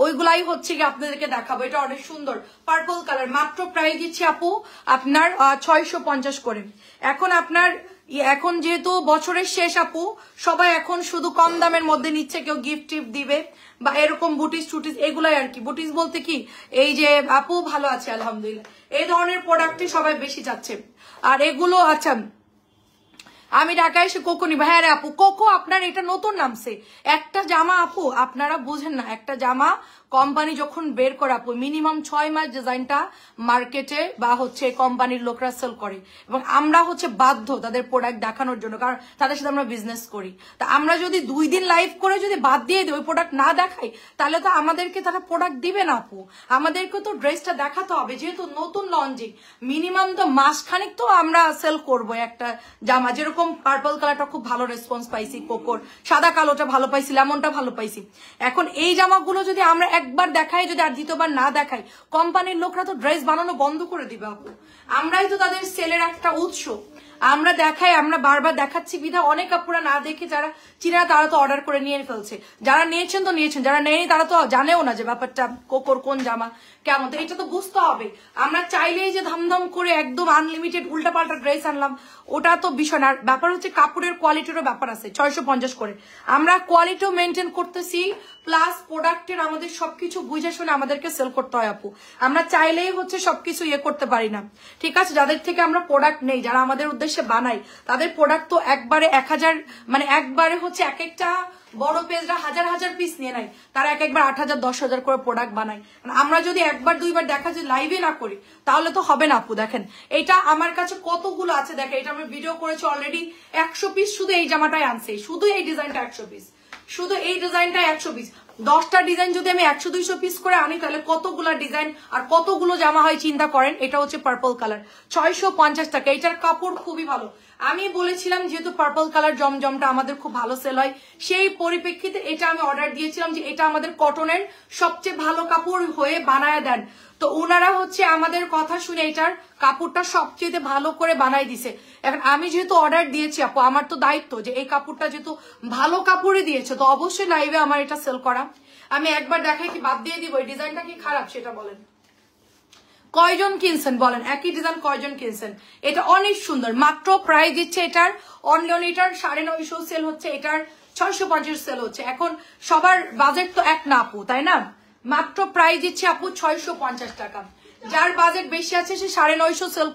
ওইগুলাই হচ্ছে কি আপনাদেরকে দেখাবো। এটা অনেক সুন্দর পার্পল কালার, মাত্র প্রাইস দিচ্ছি আপু আপনার 650 করে। এখন আপনার এখন যেহেতু বছরের শেষ আপু, সবাই এখন শুধু কম দামের মধ্যে নিচ্ছে, কেউ গিফট টিপ দিবে বা এরকম বুটিস টুটিস এগুলাই আর কি, বুটিস বলতে কি এই যে আপু ভালো আছে আলহামদুলিল্লাহ, এই ধরনের প্রোডাক্টই সবাই বেশি যাচ্ছে। আর এগুলো আচ্ছা আমি ঢাকায় এসে কোকো নিব, হ্যাঁ রে আপু কোকো আপনার এটা নতুন নামছে, একটা জামা আপু আপনারা বুঝেন না, একটা জামা কোম্পানি যখন বের করে আপু মিনিমাম 6 মাস ডিজাইনটা মার্কেটে বা হচ্ছে কোম্পানির লোকরা সেল করে, এবং আমরা হচ্ছে বাধ্য তাদের প্রোডাক্ট দেখানোর জন্য, কারণ তাদের সাথে আমরা বিজনেস করি। তা আমরা যদি 2 দিন লাইভ করে যদি বাদ দিয়ে দিই, ওই প্রোডাক্ট না দেখাই, তাহলে তো আমাদেরকে তারা প্রোডাক্ট দিবে না আপু। আমাদেরকে তো ড্রেসটা দেখাতে হবে, যেহেতু নতুন লঞ্চিং, মিনিমাম তো মাসখানেক তো আমরা সেল করবো একটা জামা। যেরকম পার্পল কালারটা খুব ভালো রেসপন্স পাইছি, কোকোর সাদা কালোটা ভালো পাইছি, লেমনটা ভালো পাইছি। এখন এই জামাগুলো যদি আমরা একবার দেখাই, যদি আর দ্বিতীয়বার না দেখাই, কোম্পানির লোকরা তো ড্রেস বানানো বন্ধ করে দিবে আপু। আমরাই তো তাদের সেলের একটা উৎস। আমরা দেখাই, আমরা বারবার দেখাচ্ছি বিধা অনেক আপুরা না দেখে যারা চিনা তারা তো অর্ডার করে নিয়ে ফেলছে। যারা নিয়েছেন তো নিয়েছেন, যারা নেয়নি তারা তো জানেও না যে ব্যাপারটা কোকোর কোন জামা কেমন। তো এটা তো বুঝতে হবে। আমরা চাইলেই যে ধামধাম করে একদম আনলিমিটেড উল্টাপাল্টা ড্রেস আনলাম, ওটা তো বিষয় না। ব্যাপার হচ্ছে কাপড়ের কোয়ালিটিরও ব্যাপার আছে। 650 করে আমরা কোয়ালিটিও মেনটেন করতেছি, প্লাস প্রোডাক্টের আমাদের সবকিছু বুঝে শুনে আমাদেরকে সেল করতে হয় আপু। আমরা চাইলেই হচ্ছে সবকিছু ইয়ে করতে পারি না, ঠিক আছে। যাদের থেকে আমরা প্রোডাক্ট নেই, যারা আমাদের উদ্দেশ্যে বানাই, তাদের প্রোডাক্ট তো একবারে 1000, মানে একবারে হচ্ছে এক একটা বড় পেজরা হাজার হাজার পিস নিয়ে নেয়, তারা একবার 8000 10,000 করে প্রোডাক্ট বানায়। আমরা যদি একবার দুইবার দেখা যায় লাইভে না করি, তাহলে তো হবে না আপু। দেখেন এটা আমার কাছে কতগুলো আছে, দেখেন এটা আমি ভিডিও করেছি অলরেডি 100 পিস, শুধু এই জামাটাই আনছে, শুধু এই ডিজাইনটা 100 পিস, শুধু এই ডিজাইনটা 100 পিস। 10টা ডিজাইন যদি আমি 100-200 পিস করে আনি, তাহলে কতগুলো ডিজাইন আর কতগুলো জামা হয় চিন্তা করেন। এটা হচ্ছে পার্পল কালার, 650 টাকা। এটার কাপড় খুবই ভালো। আমি বলেছিলাম যেহেতু পার্পল কালার জমজমটা আমাদের খুব ভালো সেল হয়, সেই পরিপ্রেক্ষিতে এটা আমি অর্ডার দিয়েছিলাম যে এটা আমাদের কটনের সবচেয়ে ভালো কাপড় হয়ে বানায় দেন। তো ওনারা হচ্ছে আমাদের কথা শুনে এটার কাপড়টা সবচেয়ে ভালো করে বানাই দিছে। এখন আমি যেহেতু অর্ডার দিয়েছি আপু, আমার তো দায়িত্ব যে এই কাপড়টা যেহেতু ভালো কাপড়ে দিয়েছে, তো অবশ্যই লাইভে আমার এটা সেল করা। আমি একবার দেখাই কি বাদ দিয়ে দিব? এই ডিজাইনটা কি খারাপ সেটা বলেন। কয়জন কিনছেন বলেন, একই ডিজাইন কয়জন কিনছেন? এটা অনেক সুন্দর। মাত্র প্রাইস দিচ্ছে এটার অনলি এটার 950 সেল হচ্ছে, এটার 650 সেল হচ্ছে। এখন সবার বাজেট তো এক না আপু, তাই না? মাত্র প্রাইস দিচ্ছে আপু 650 টাকা। যার বাজেট বেশি আছে সে 950 সেল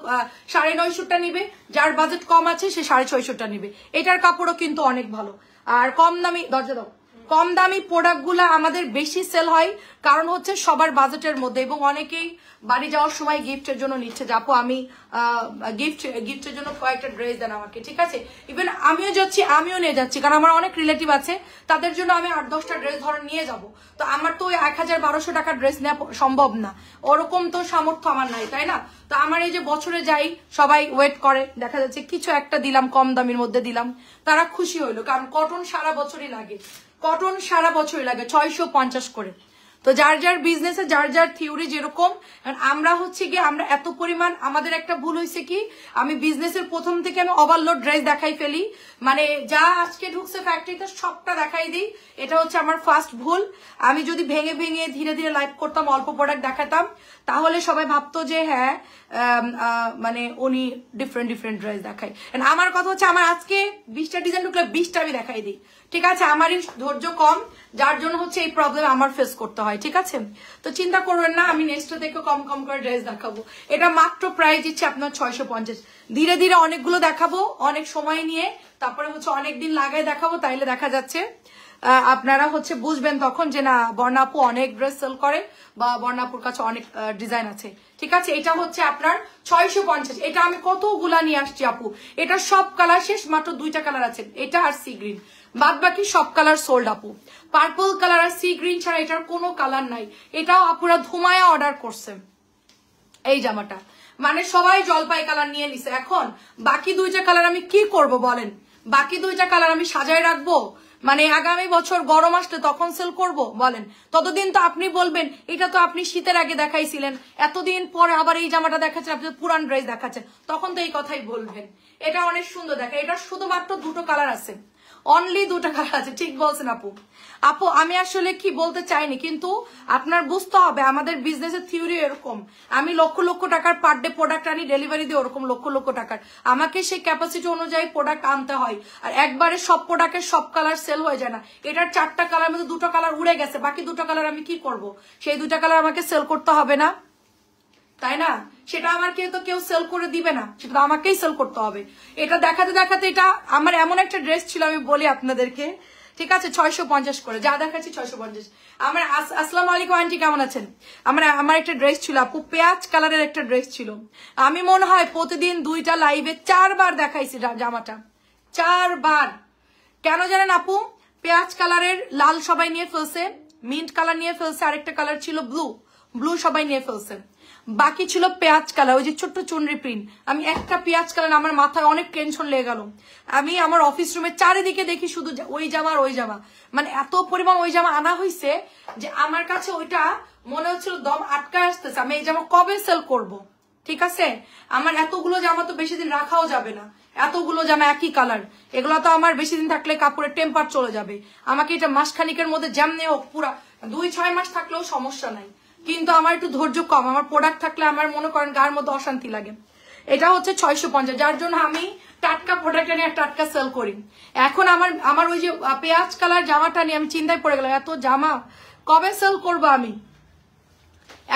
950টা নিবে, যার বাজেট কম আছে সে 650টা নিবে। এটার কাপড়ও কিন্তু অনেক ভালো। আর কম দামি দরজা দাও, কম দামি প্রোডাক্ট গুলা আমাদের বেশি সেল হয়, কারণ হচ্ছে সবার বাজেটের মধ্যে, এবং অনেকেই বাড়ি যাওয়ার সময় গিফটের জন্য নিচ্ছে। যাপো আমি গিফটের জন্য কয়েকটা ড্রেস দেন আমাকে, ঠিক আছে। ইভেন আমিও যাচ্ছি, আমিও নিয়ে যাচ্ছি, কারণ আমার অনেক রিলেটিভ আছে, তাদের জন্য আমি 8-10টা ড্রেস ধরে নিয়ে যাব। তো আমার তো ওই 1000-1200 টাকার ড্রেস নেওয়া সম্ভব না, ওরকম তো সামর্থ্য আমার নাই, তাই না? তো আমার এই যে বছরে যাই, সবাই ওয়েট করে, দেখা যাচ্ছে কিছু একটা দিলাম, কম দামের মধ্যে দিলাম, তারা খুশি হইলো। কারণ কটন সারা বছরই লাগে, কটন সারা বছরই লাগে 650 করে। তো যার যার বিজনেসে যার যার থিওরি যেরকম, আমরা হচ্ছে গিয়ে আমরা এত পরিমাণ, আমাদের একটা ভুল হয়েছে কি, আমি বিজনেসের প্রথম থেকে আমি ওভারলোড ড্রেস দেখাই ফেলি, মানে যা আজকে ঢুকছে ফ্যাক্টরিতে সবটা দেখাই দিই। এটা হচ্ছে আমার ফার্স্ট ভুল। আমি যদি ভেঙে ভেঙে ধীরে ধীরে লাইভ করতাম, অল্প প্রোডাক্ট দেখাতাম, তাহলে সবাই ভাবতো যে হ্যাঁ মানে উনি ডিফারেন্ট ড্রেস দেখায়। আমার কথা হচ্ছে আমার আজকে 20টা ডিজাইন ঢুকলে 20টা আমি দেখাই দিই, ঠিক আছে। আমারই ধৈর্য কম, যার জন্য হচ্ছে এই প্রবলেম আমার ফেস করতে হয়, ঠিক আছে। তো চিন্তা করবেন না, আমি নেক্সট থেকে কম কম করে ড্রেস দেখাবো। এটা মাত্র প্রাইস দিচ্ছে আপনার 650। ধীরে ধীরে অনেকগুলো দেখাবো, অনেক সময় নিয়ে, তারপরে হচ্ছে অনেকদিন লাগাই দেখাবো, তাইলে দেখা যাচ্ছে আপনারা হচ্ছে বুঝবেন তখন যে না, বর্ণাপু অনেক ড্রেস সেল করে বা বর্ণাপুর কাছে অনেক ডিজাইন আছে, ঠিক আছে। এটা হচ্ছে আপনার 650। এটা আমি কতগুলা নিয়ে আসছি আপু, এটা সব কালার শেষ, মাত্র 2টা কালার আছে, এটা আর সি গ্রিন, বাদ বাকি সব কালার সোল্ড আপু। পার্পল কালার আর সি গ্রিন ছাড়া এটার কোনো কালার নাই। এটাও আপুরা ধুমায়া অর্ডার করছে এই জামাটা, মানে সবাই জলপাই কালার নিয়ে নিছে। এখন বাকি 2টা কালার আমি কি করব বলেন? বাকি 2টা কালার আমি সাজায় রাখবো, মানে আগামী বছর গরম আসলে তখন সেল করব বলেন? ততদিন তো আপনি বলবেন এটা তো আপনি শীতের আগে দেখাইছিলেন, এতদিন পরে আবার এই জামাটা দেখাচ্ছেন, আপনি পুরান ড্রেস দেখাচ্ছেন, তখন তো এই কথাই বলবেন। এটা অনেক সুন্দর দেখে, এটা শুধুমাত্র 2টো কালার আছে, অনলি 2টা কালার আছে, ঠিক বলছেন আপু। আপু আমি আসলে কি বলতে চাইনি, কিন্তু আপনার বুঝতে হবে আমাদের বিজনেসের থিওরি এরকম। আমি লক্ষ লক্ষ টাকার পার ডে প্রোডাক্ট আনি, ডেলিভারি দিই ওরকম লক্ষ লক্ষ টাকার। আমাকে সেই ক্যাপাসিটি অনুযায়ী প্রোডাক্ট আনতে হয়, আর একবারে সব প্রোডাক্টের সব কালার সেল হয়ে যায় না। এটার 4টা কালার মধ্যে 2টো কালার উড়ে গেছে, বাকি 2টা কালার আমি কি করব? সেই 2টা কালার আমাকে সেল করতে হবে না, তাই না? সেটা আমার কেউ সেল করে দিবে না, সেটা তো আমাকেই সেল করতে হবে। এটা দেখাতে দেখাতে এটা আমার এমন একটা ড্রেস ছিল, আমি বলি আপনাদেরকে, ঠিক আছে 650 করে, যা দেখাচ্ছি 650। আমার আসসালামু আলাইকুম আন্টি, কেমন আছেন? আমার একটা ড্রেস ছিল আপু, পেঁয়াজ কালারের একটা ড্রেস ছিল, আমি মনে হয় প্রতিদিন 2টা লাইভে 4 বার দেখাইছি জামাটা, 4 বার। কেন জানেন আপু? পেঁয়াজ কালারের লাল সবাই নিয়ে ফেলছে, মিন্ট কালার নিয়ে ফেলছে, আরেকটা কালার ছিল ব্লু সবাই নিয়ে ফেলছে, বাকি ছিল পেঁয়াজ কালার, ওই যে ছোট্ট চুনরি প্রিন্ট। আমি একটা পেঁয়াজ কালার, আমার মাথায় অনেক টেনশন লেগে গেল। আমি আমার অফিস রুমে চারিদিকে দেখি শুধু ওই জামা আর ওই জামা, মানে এত পরিমাণ ওই জামা আনা হয়েছে যে আমার কাছে ওইটা মনে হচ্ছিল দম আটকা আসতেছে, আমি এই জামা কবে সেল করব? ঠিক আছে, আমার এতগুলো জামা তো বেশি দিন রাখাও যাবে না, এতগুলো জামা একই কালার, এগুলো তো আমার বেশি দিন থাকলে কাপড়ের টেম্পার চলে যাবে। আমাকে এটা মাসখানিকের মধ্যে যেমনি হোক, পুরা 2-6 মাস থাকলেও সমস্যা নাই, কিন্তু আমার একটু ধৈর্য কম। আমার প্রোডাক্ট থাকলে আমার মনে করেন গায়ের মধ্যে অশান্তি লাগে। এটা হচ্ছে 650, যার জন্য আমি টাটকা প্রোডাক্ট নিয়ে টাটকা সেল করি। এখন আমার ওই যে পেঁয়াজ কালার জামাটা নিয়ে আমি চিন্তায় পড়ে গেলাম, এত জামা কবে সেল করবো আমি?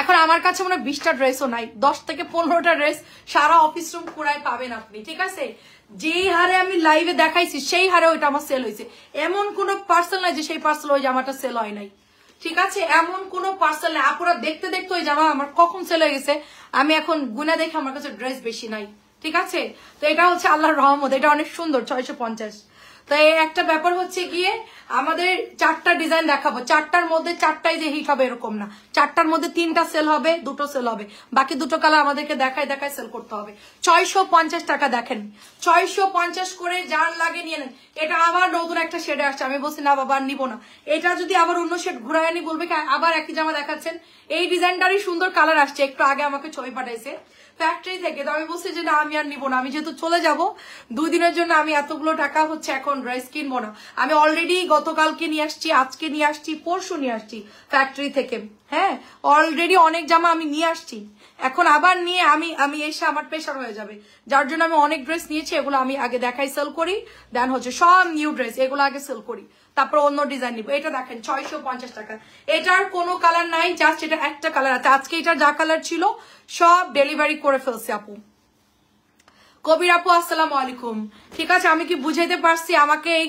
এখন আমার কাছে মনে হয় 20টা ড্রেসও নাই, 10 থেকে 15টা ড্রেস সারা অফিস রুম পুরাই পাবেন আপনি। ঠিক আছে, যেই হারে আমি লাইভে দেখাইছি সেই হারে ওইটা আমার সেল হয়েছে। এমন কোন পার্সেল নাই যে সেই পার্সেল ওই জামাটা সেল হয় নাই। ঠিক আছে, এমন কোন পার্সেল নেই। আপুরা দেখতে দেখতে ওই জামা আমার কখন সেল হয়ে গেছে আমি এখন গুনা দেখে আমার কাছে ড্রেস বেশি নাই। ঠিক আছে, তো এটা হচ্ছে আল্লাহর রহমত, এটা অনেক সুন্দর 650। তো এই একটা ব্যাপার হচ্ছে গিয়ে আমাদের 4টা ডিজাইন দেখাবো, 4টার মধ্যে 4টাই যে হিট হবে এরকম না, 4টার মধ্যে 3টা সেল হবে, 2টো সেল হবে, বাকি 2টো কালার আমাদেরকে দেখায় সেল করতে হবে। 650 টাকা। দেখেন 650 করে, যার লাগে নিয়ে নেন। এটা আবার নতুন একটা শেডে আসছে, আমি বলছি না বাবা নিবো না, এটা যদি আবার অন্য শেড ঘুরায় আনি বলবে কি আবার একই জামা দেখাচ্ছেন। এই ডিজাইনটারই সুন্দর কালার আসছে, একটু আগে আমাকে ছবি পাঠাইছে ফ্যাক্টরি থেকে, তো আমি বলছি যে না আমি আর নিবো না, আমি যেহেতু চলে যাব 2 দিনের জন্য, আমি এতগুলো টাকা হচ্ছে এখন ড্রেস কিনবো না। আমি অলরেডি গতকালকে নিয়ে আসছি, আজকে নিয়ে আসছি, পরশু নিয়ে আসছি ফ্যাক্টরি থেকে। হ্যাঁ, অলরেডি অনেক জামা আমি নিয়ে আসছি, এখন আবার নিয়ে আমি এসে আমার প্রেশার হয়ে যাবে, যার জন্য আমি অনেক ড্রেস নিয়েছি। এগুলো আমি আগে দেখাই সেল করি, দেন হচ্ছে সব নিউ ড্রেস, এগুলো আগে সেল করি, তারপর অন্য ডিজাইন নিবো। এটা দেখেন 650 টাকা, এটার কোনো কালার নাই, জাস্ট এটা একটা কালার আছে। আজকে এটার যা কালার ছিল সব ডেলিভারি করে ফেলছে আপু। কবির আপু আসসালামু আলাইকুম। ঠিক আছে, আমি কি বুঝাইতে পারছি? আমাকে এই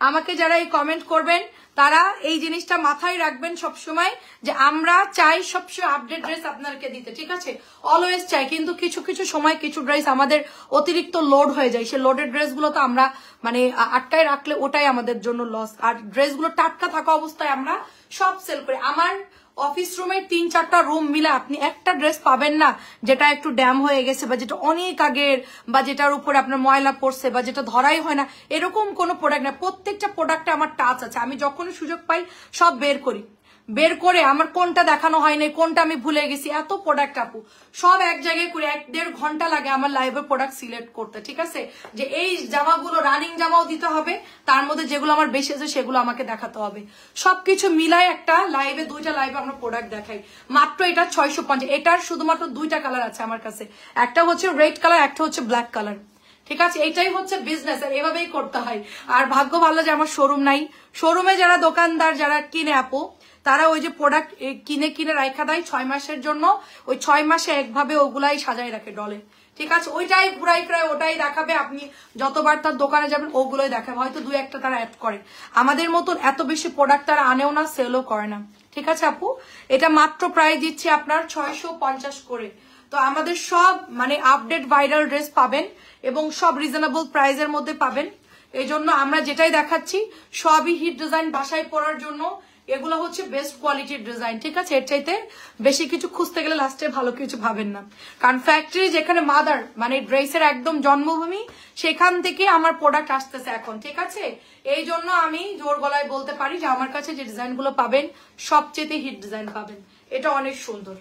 আমাকে যারা এই কমেন্ট করবেন তারা এই জিনিসটা মাথায় রাখবেন সবসময়, যে আমরা চাই সবসময় আপডেট ড্রেস আপনাদেরকে দিতে। ঠিক আছে, অলওয়েজ চাই, কিন্তু কিছু কিছু সময় কিছু ড্রেস আমাদের অতিরিক্ত লোড হয়ে যায়, সে লোডেড ড্রেসগুলো তো আমরা আটকায় রাখলে ওটাই আমাদের জন্য লস। আর ড্রেসগুলো টাটকা থাকা অবস্থায় আমরা সব সেল করি। আমার অফিস রুমের 3-4টা রুম মিলে আপনি একটা ড্রেস পাবেন না যেটা একটু ড্যাম হয়ে গেছে, বা যেটা অনেক আগের, বা যেটার উপরে আপনার ময়লা পড়ছে, বা যেটা ধরাই হয় না, এরকম কোনো প্রোডাক্ট না। প্রত্যেকটা প্রোডাক্টে আমার টাচ আছে, আমি যখনই সুযোগ পাই সব বের করে আমার কোনটা দেখানো হয় নাই, কোনটা আমি ভুলে গেছি, এত প্রোডাক্ট আপু সব এক জায়গায় করে 1-1.5 ঘন্টা লাগে আমার লাইভে প্রোডাক্ট সিলেক্ট করতে। ঠিক আছে, যে এই জামাগুলো রানিং জামাও দিতে হবে, তার মধ্যে যেগুলো আমার বেশি আছে সেগুলো আমাকে দেখাতে হবে, সবকিছু মিলাই একটা লাইভে 2টা লাইভে আমরা প্রোডাক্ট দেখাই। মাত্র এটা 650, এটার শুধুমাত্র 2টা কালার আছে আমার কাছে, একটা হচ্ছে রেড কালার, একটা হচ্ছে ব্ল্যাক কালার। ঠিক আছে, এটাই হচ্ছে বিজনেস, আর এভাবেই করতে হয়। আর ভাগ্য ভালো যে আমার শোরুম নাই, শোরুমে যারা দোকানদার যারা কিনে আপু, তারা ওই যে প্রোডাক্ট কিনে রাখা দেয় 6 মাসের জন্য, ওই 6 মাসে একভাবে ওগুলাই সাজাই রাখে ডলে। ঠিক আছে, ওইটাই ঘুরাই ফিরাই ওটাই দেখাবে, আপনি যতবার তার দোকানে যাবেন ওগুলোই দেখাবে, হয়তো 2-1টা তারা অ্যাড করে। আমাদের মতন এত বেশি প্রোডাক্ট তারা আনেও না, সেলও করে না। ঠিক আছে আপু, এটা মাত্র প্রাইস দিচ্ছি আপনার 650 করে। তো আমাদের সব আপডেট ভাইরাল ড্রেস পাবেন এবং সব রিজনেবল প্রাইসের মধ্যে পাবেন। এই জন্য আমরা যেটাই দেখাচ্ছি সবই হিট ডিজাইন, বাসায় পরার জন্য এগুলো হচ্ছে বেস্ট কোয়ালিটির ডিজাইন। ঠিক আছে, এর চাইতে বেশি কিছু খুঁজতে গেলে লাস্টে ভালো কিছু ভাবেন না, কারণ ফ্যাক্টরি যেখানে মাদার ড্রেসের একদম জন্মভূমি, সেখান থেকে আমার প্রোডাক্ট আসতেছে এখন। ঠিক আছে, এই জন্য আমি জোর গলায় বলতে পারি যে আমার কাছে যে ডিজাইনগুলো পাবেন সবচেয়ে হিট ডিজাইন পাবেন। এটা অনেক সুন্দর,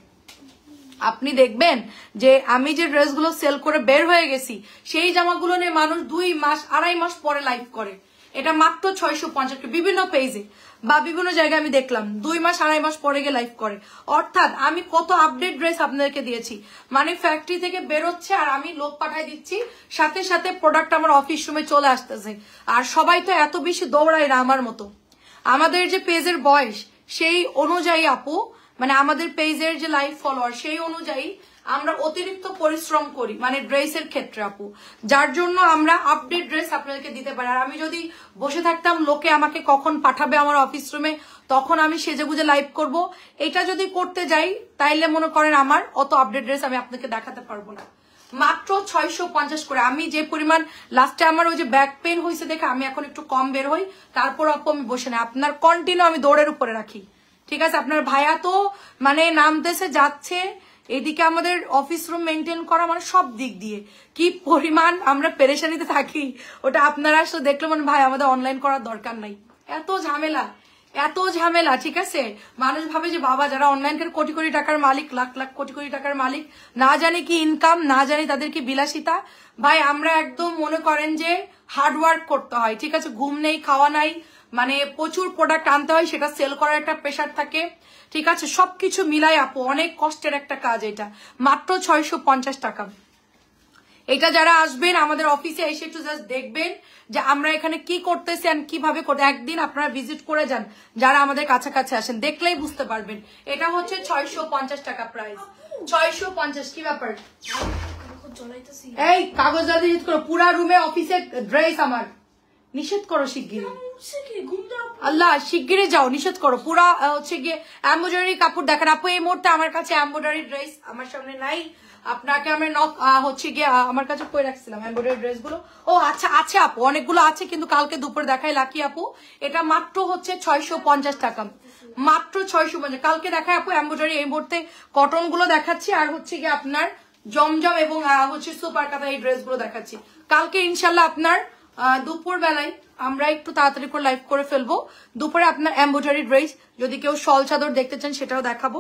আপনি দেখবেন যে আমি যে ড্রেসগুলো সেল করে বের হয়ে গেছি সেই জামাগুলো নিয়ে মানুষ 2 মাস 2.5 মাস পরে লাইভ করে। এটা মাত্র 650, বিভিন্ন পেজে বা বিভিন্ন জায়গায় আমি দেখলাম 2 মাস 2.5 মাস পরে গিয়ে লাইভ করে। অর্থাৎ আমি কত আপডেট ড্রেস আপনাদেরকে দিয়েছি, ফ্যাক্টরি থেকে বেরোচ্ছে আর আমি লোক পাঠাই দিচ্ছি, সাথে সাথে প্রোডাক্ট আমার অফিস রুমে চলে আসতেছে। আর সবাই তো এত বেশি দৌড়ায় না আমার মতো, আমাদের যে পেজের বয়স সেই অনুযায়ী আপু, আমাদের পেজের যে লাইভ ফলোয়ার সেই অনুযায়ী আমরা অতিরিক্ত পরিশ্রম করি মানে ড্রেসের ক্ষেত্রে আপু, যার জন্য আমরা আপডেট ড্রেস আপনাদেরকে দিতে পারি। আর আমি যদি বসে থাকতাম লোকে আমাকে কখন পাঠাবে আমার অফিস রুমে, তখন আমি সেজেগুজে লাইভ করব, এটা যদি করতে যাই তাইলে মনে করেন আমার অত আপডেট ড্রেস আমি আপনাকে দেখাতে পারবো না। মাত্র 650 করে। আমি যে পরিমাণ লাস্টে আমার ওই যে ব্যাক পেন হয়েছে দেখে আমি এখন একটু কম বের হই, তারপর আপু আমি বসে না, আপনার কন্টিনিউ আমি দৌড়ের উপরে রাখি। ঠিক আছে, আপনার ভাইয়া তো মানে নামতেছে যাচ্ছে, এদিকে আমাদের অফিস রুম মেনটেন করা, মানে সব দিক দিয়ে কি পরিমাণ আমরা পেরেশানিতে থাকি, ওটা আপনারা আসলে দেখলে মানে ভাই আমাদের অনলাইন করার দরকার নাই, এত ঝামেলা এত ঝামেলা। ঠিক আছে, মানুষ ভাবে যে বাবা যারা অনলাইন করে কোটি কোটি টাকার মালিক, লাখ লাখ কোটি কোটি টাকার মালিক, না জানি কি ইনকাম, না জানি তাদের কি বিলাসিতা। ভাই আমরা একদম মনে করেন যে হার্ড ওয়ার্ক করতে হয়। ঠিক আছে, ঘুম নেই, খাওয়া নাই, মানে প্রচুর প্রোডাক্ট আনতে হয়, সেটা সেল করার একটা প্রেশার থাকে। ঠিক আছে, সবকিছু মিলাই আপু অনেক কষ্টের একটা কাজ এটা। মাত্র 650 টাকা। এটা যারা আসবেন আমাদের অফিসে এসে একটু জাস্ট দেখবেন যে আমরা এখানে কি করতেছি আর কিভাবে করতে, একদিন আপনারা ভিজিট করে যান যারা আমাদের কাছাকাছি আসেন, দেখলেই বুঝতে পারবেন। এটা হচ্ছে 650 টাকা প্রাইস। 650। কি ব্যাপার? এই কাগজ দাদি নিষেধ করো, পুরা রুমে অফিসের ড্রেস আমার নিষেধ করো শিগগিরি, আল্লাহ শিগগিরি যাও, নিষেধ করো। পুরা হচ্ছে গিয়ে এমব্রয়ডারি কাপড় দেখেন আপু, এই মুহূর্তে আমার কাছে এমব্রয়ডারি ড্রেস আমার সামনে নাই, আপনাকে আমি হচ্ছে গিয়ে আমার কাছে কই রাখছিলাম এমব্রয়ডারি ড্রেস গুলো। ও আচ্ছা আছে আপু, অনেকগুলো আছে, কিন্তু কালকে দুপুরে দেখাই লাকি আপু। এটা মাত্র হচ্ছে 650 টাকা, মাত্র 650। কালকে দেখায় আপু এমব্রয়ডারি, এই মুহূর্তে কটন গুলো দেখাচ্ছি, আর হচ্ছে গিয়ে আপনার জমজম এবং হচ্ছে সুপার কাতা এই ড্রেস গুলো দেখাচ্ছি। কালকে ইনশাল্লাহ আপনার দুপুর বেলায় আমরা একটু তাড়াতাড়ি করে লাইভ করে ফেলবো। দুপুরে আপনার এমব্রয়ডারি ড্রেস, যদি কেউ শল চাদর দেখতে চান সেটাও দেখাবো,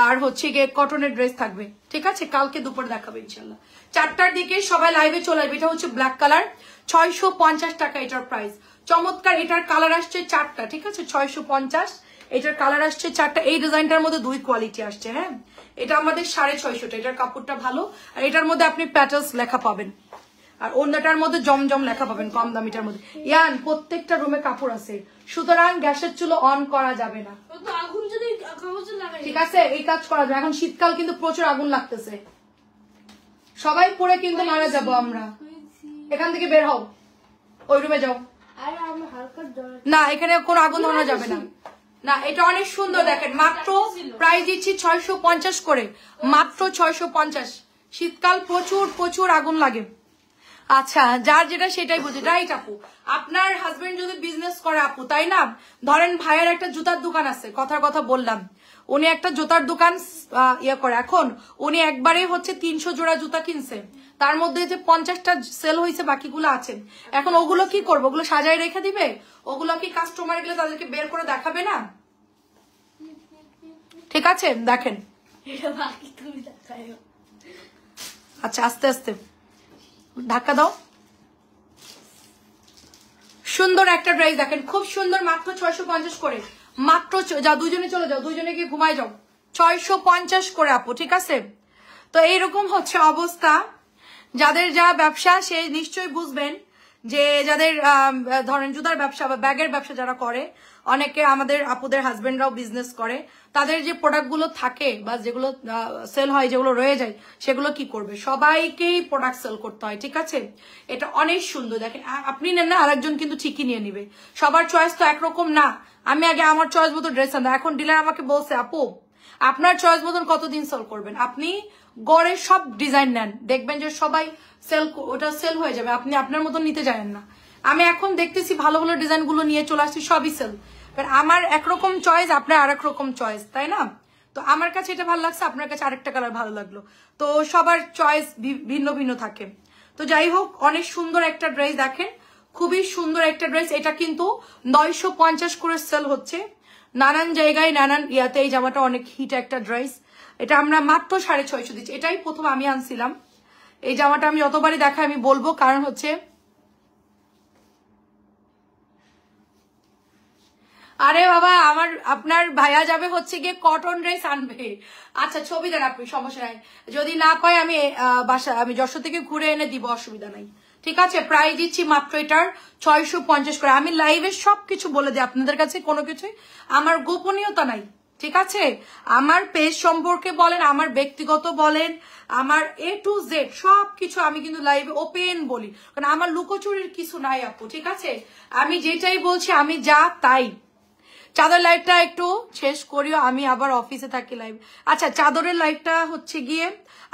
আর হচ্ছে গিয়ে কটনের ড্রেস থাকবে। ঠিক আছে, কালকে দুপুরে দেখাবো ইনশাল্লাহ। 4টার দিকে সবাই লাইভে চলে আসবে। এটা হচ্ছে ব্ল্যাক কালার, 650 টাকা এটার প্রাইস। চমৎকার, এটার কালার আসছে 4টা। ঠিক আছে, 650, এটার কালার আসছে 4টা। এই ডিজাইনটার মধ্যে 2 কোয়ালিটি আসছে। হ্যাঁ, এটা আমাদের 650 এটার কাপড়টা ভালো, আর এটার মধ্যে আপনি প্যাটেলস লেখা পাবেন, আর অন্যটার মধ্যে জমজম লেখা পাবেন কম দামিটার মধ্যে। ইয়ান প্রত্যেকটা রুমে কাপড় আছে, সুতরাং গ্যাসের চুলো অন করা যাবে না। ঠিক আছে, এই কাজ করা যাবে। এখন শীতকাল কিন্তু প্রচুর আগুন লাগতেছে, সবাই পরে কিন্তু মারা যাবো আমরা। এখান থেকে বের হও, ওই রুমে যাও। না, এখানে কোনো আগুন ধরানো যাবে না। না, এটা অনেক সুন্দর দেখেন, মাত্র প্রাইস দিচ্ছি 650 করে, মাত্র 650। শীতকাল প্রচুর প্রচুর আগুন লাগে। আচ্ছা, যার যেটা সেটাই বুঝে, রাইট আপু। আপনার হাজবেন্ড যদি বিজনেস করে আপু, তাই না, ধরেন ভাইয়ের একটা জুতার দোকান আছে, কথার কথা বললাম, উনি একটা জুতার দোকান ইয়ে করে, এখন উনি একবারে হচ্ছে 300 জোড়া জুতা কিনছে, তার মধ্যে যে 50টা সেল হয়েছে, বাকিগুলো আছে। এখন ওগুলো কি করবো? ওগুলো সাজায় রেখে দিবে? ওগুলো কি কাস্টমার গেলে তাদেরকে বের করে দেখাবে না? ঠিক আছে, দেখেন। আচ্ছা, আস্তে আস্তে ধাক্কা দাও। সুন্দর একটা ড্রেস দেখেন, খুব সুন্দর, মাত্র 650 করে, মাত্র। যা দুজনে চলে যাও, দুজনে গিয়ে ঘুমাই যাও। 650 করে আপু। ঠিক আছে, তো এইরকম হচ্ছে অবস্থা। যাদের যা ব্যবসা সে নিশ্চয়ই বুঝবেন, যে যাদের ধরেন জুতার ব্যবসা বা ব্যাগের ব্যবসা যারা করে, অনেকে আমাদের আপুদের হাজবেন্ডরাও বিজনেস করে, তাদের যে প্রোডাক্টগুলো থাকে বা যেগুলো সেল হয়, যেগুলো রয়ে যায়, সেগুলো কি করবে? সবাইকেই প্রোডাক্ট সেল করতে হয়। ঠিক আছে, এটা অনেক সুন্দর দেখেন, আপনি নেন না, আরেকজন কিন্তু ঠিকই নিয়ে নিবে। সবার চয়েস তো একরকম না। আমি আগে আমার চয়েস মতো ড্রেস আনতাম, এখন ডিলার আমাকে বলছে আপু আপনার চয়েস মতন কতদিন সেল করবেন, আপনি গড়ে সব ডিজাইন নেন, দেখবেন যে সবাই ওটা সেল হয়ে যাবে, আপনি আপনার মতন নিতে জানেন না। আমি এখন দেখতেছি ভালো ভালো ডিজাইন গুলো নিয়ে চলে আসছি, সবই সেল। আমার একরকম চয়েস, আপনার আরেক রকম চয়েস, তাই না? তো আমার কাছে এটা ভালো লাগছে, আপনার কাছে আরেকটা কালার ভালো লাগলো, তো সবার চয়েস ভিন্ন ভিন্ন থাকে। তো যাই হোক, অনেক সুন্দর একটা ড্রেস দেখেন, খুবই সুন্দর একটা ড্রেস। এটা কিন্তু 950 করে সেল হচ্ছে নানান জায়গায়, নানান ইয়াতে। এই জামাটা অনেক হিট একটা ড্রেস, এটা আমরা মাত্র 650 দিচ্ছি। এটাই প্রথম আমি আনছিলাম এই জামাটা, আমি যতবারই দেখাই আমি বলবো, কারণ হচ্ছে আরে বাবা আমার আপনার ভাইয়া যাবে হচ্ছে গিয়ে কটন ড্রেস আনবে। আচ্ছা, ছবি দেন আপনি, সমস্যা নাই। যদি না পাই আমি বাসা আমি যশোর থেকে ঘুরে এনে দিব, অসুবিধা নাই। ঠিক আছে, প্রাইস দিচ্ছি মাত্র এটার 650 করে। আমি লাইভে সবকিছু বলে দিই আপনাদের কাছে, কোনো কিছুই আমার গোপনীয়তা নাই। ঠিক আছে? আমার পেজ সম্পর্কে বলেন, আমার ব্যক্তিগত বলেন, আমার A to Z সবকিছু আমি কিন্তু লাইভে ওপেন বলি, কারণ আমার লুকোচুরির কিছু নাই আপু। ঠিক আছে, আমি যেটাই বলছি আমি যা তাই। চাদর লাইভটা একটু শেষ করিও, আমি আবার অফিসে থাকি লাইভ। আচ্ছা, চাদরের লাইভটা হচ্ছে গিয়ে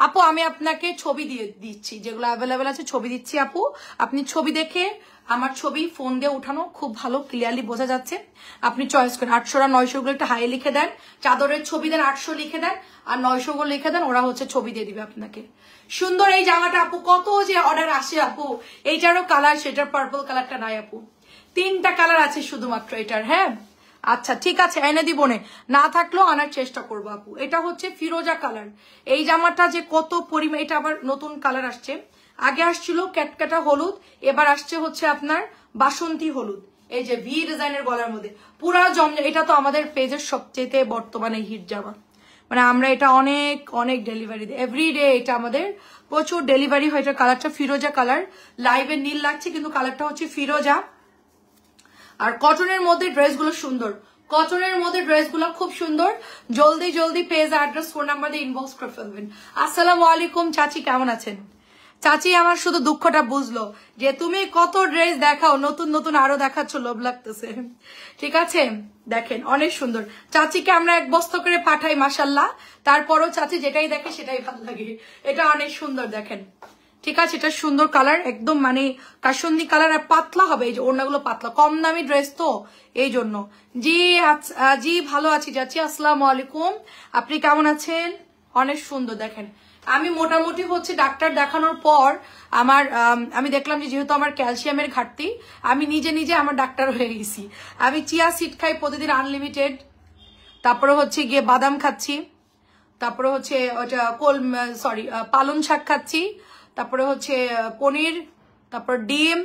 আপু আমি আপনাকে ছবি দিয়ে দিচ্ছি, যেগুলো অ্যাভেলেবেল আছে ছবি দিচ্ছি আপু। আপনি ছবি দেখে, আমার ছবি ফোন দিয়ে উঠানো, খুব ভালো ক্লিয়ারলি বোঝা যাচ্ছে, আপনি চয়েস করেন। 800 আর 900 গুলো একটু হাই লিখে দেন, চাদরের ছবি দেন 800 লিখে দেন, আর 900 গুলো লিখে দেন, ওরা হচ্ছে ছবি দিয়ে দিবে আপনাকে। সুন্দর এই জামাটা আপু, কত যে অর্ডার আসে আপু। এইটারও কালার, সেটার পার্পল কালারটা নাই আপু, 3টা কালার আছে শুধুমাত্র এটার। হ্যাঁ আচ্ছা ঠিক আছে, এনে দিব, না থাকলেও আনার চেষ্টা করবো আপু। এটা হচ্ছে ফিরোজা কালার, এই জামাটা যে কত পরিমাণ, এটা আবার নতুন কালার আসছে, আগে আসছিল ক্যাটকাটা হলুদ, এবার আসছে হচ্ছে আপনার বাসন্তী হলুদ, এই যে ভি ডিজাইনের গলার মধ্যে পুরা জমজম। এটা তো আমাদের পেজের সবচেয়ে বর্তমানে হিট জামা, মানে আমরা এটা অনেক অনেক ডেলিভারি দিই, এভরিডে এটা আমাদের প্রচুর ডেলিভারি হয়। এটা কালারটা ফিরোজা কালার, লাইভে নীল লাগছে কিন্তু কালারটা হচ্ছে ফিরোজা। আর কটনের মধ্যে ড্রেসগুলো সুন্দর, কটনের মধ্যে ড্রেসগুলো খুব সুন্দর। জলদি জলদি পেজ অ্যাড্রেস ফোন নাম্বার দিয়ে ইনবক্স করে ফেলবেন। আসসালামু আলাইকুম চাচি, কেমন আছেন? চাচি আমার শুধু দুঃখটা বুঝলো যে তুমি কত ড্রেস দেখাও, নতুন নতুন আরো দেখাচ্ছ, লোভ লাগতেছে। ঠিক আছে, দেখেন অনেক সুন্দর। চাচিকে আমরা 1 বস্তা করে পাঠাই মাশাল্লাহ, তারপরও চাচি যেটাই দেখে সেটাই ভালো লাগে। এটা অনেক সুন্দর দেখেন, ঠিক আছে, এটা সুন্দর কালার, একদম মানে কাসুন্দি কালার, আর পাতলা হবে, এই যে ওড়নাগুলো পাতলা, কম দামি ড্রেস তো এই জন্য। জি জি ভালো আছি চাচি, আসসালামু আলাইকুম, আপনি কেমন আছেন? অনেক সুন্দর দেখেন। আমি মোটামুটি হচ্ছে ডাক্তার দেখানোর পর আমার আমি দেখলাম যে যেহেতু আমার ক্যালসিয়ামের ঘাটতি, আমি নিজে নিজে আমার ডাক্তার হয়ে গেছি। আমি চিয়া সিড খাই প্রতিদিন আনলিমিটেড, তারপরে হচ্ছে গিয়ে বাদাম খাচ্ছি, তারপরে হচ্ছে ওটা পালং শাক খাচ্ছি, তারপরে হচ্ছে পনির, তারপর ডিম,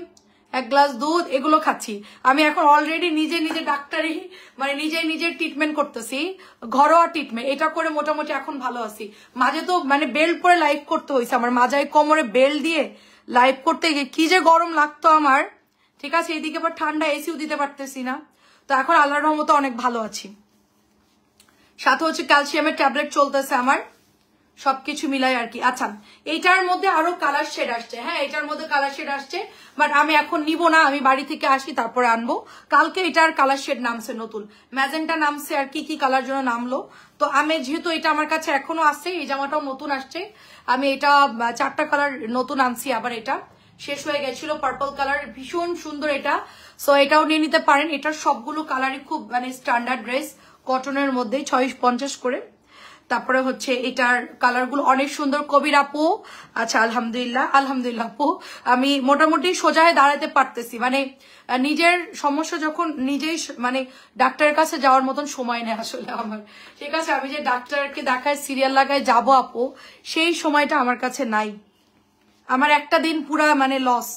1 গ্লাস দুধ, এগুলো খাচ্ছি। আমি এখন অলরেডি নিজে নিজে ডাক্তারি মানে নিজের ট্রিটমেন্ট করতেছি, ঘরোয়া ট্রিটমেন্ট, এটা করে মোটামুটি এখন ভালো আছি। মাঝে তো মানে বেল্ট পরে লাইভ করতে হয়েছে, আমার মাঝায় কোমরে বেল্ট দিয়ে লাইভ করতে গিয়ে কি যে গরম লাগতো আমার। ঠিক আছে, এদিকে আবার ঠান্ডা, এসিও দিতে পারতেছি না, তো এখন আল্লাহর রহমতে অনেক ভালো আছি। সাথে হচ্ছে ক্যালসিয়ামের ট্যাবলেট চলতেছে আমার, সবকিছু মিলাই আর কি। আচ্ছা, এইটার মধ্যে আরো কালার শেড আসছে, হ্যাঁ এটার মধ্যে কালার শেড আসছে, বাট আমি এখন নিব না, আমি বাড়ি থেকে আসি তারপরে আনবো। কালকে এটার কালার শেড নামছে নতুন, ম্যাজেন্টা নামছে, আর কি কি কালার জন্য নামলো। তো আমি যেহেতু এটা আমার কাছে এখনো আছে, এই জামাটাও নতুন আসছে, আমি এটা 4টা কালার নতুন আনছি, আবার এটা শেষ হয়ে গেছিল পার্পল কালার, ভীষণ সুন্দর এটা, সো এটাও নিয়ে নিতে পারেন। এটার সবগুলো কালারই খুব মানে স্ট্যান্ডার্ড ড্রেস, কটনের মধ্যে 650 করে। তারপরে হচ্ছে এটার কালারগুলো অনেক সুন্দর। কবির আপু, আচ্ছা আলহামদুলিল্লাহ আলহামদুলিল্লাহ আপু, আমি মোটামুটি সোজা হয়ে দাঁড়াতে পারতেছি, মানে নিজের সমস্যা যখন নিজেই মানে ডাক্তারের কাছে যাওয়ার মতন সময় নেই আসলে আমার। ঠিক আছে, আমি যে ডাক্তারকে দেখায় সিরিয়াল লাগায় যাবো আপু, সেই সময়টা আমার কাছে নাই, আমার একটা দিন পুরা মানে লস।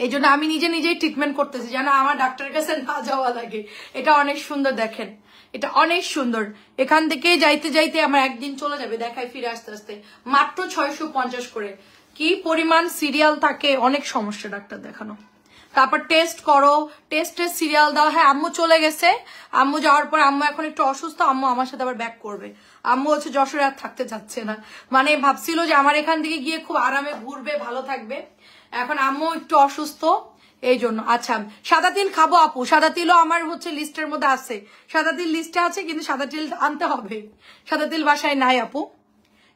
এই জন্য আমি নিজেই ট্রিটমেন্ট করতেছি যেন আমার ডাক্তারের কাছে না যাওয়া লাগে। এটা অনেক সুন্দর দেখেন, এটা অনেক সুন্দর, এখান থেকে যাইতে যাইতে আমার একদিন চলে যাবে, দেখায় ফিরে আসতে আসতে। মাত্র 650 করে, কি পরিমাণ সিরিয়াল থাকে, অনেক সমস্যা ডাক্তার দেখানো। তারপর টেস্ট করো, টেস্টের সিরিয়াল দাও। হ্যাঁ আম্মু চলে গেছে, আম্মু যাওয়ার পর আম্মু এখন একটু অসুস্থ, আম্মু আমার সাথে আবার ব্যাক করবে। আম্মু হচ্ছে যশোরে আর থাকতে চাচ্ছে না, মানে ভাবছিল যে আমার এখান থেকে গিয়ে খুব আরামে ঘুরবে, ভালো থাকবে, এখন আম্মু একটু অসুস্থ এই জন্য। আচ্ছা, সাদা তিল খাবো আপু, সাদা তিলও আমার হচ্ছে লিস্টের মধ্যে আছে, সাদা তিল লিস্টে আছে, কিন্তু সাদা তিল আনতে হবে, সাদা তিল বাসায় নাই আপু।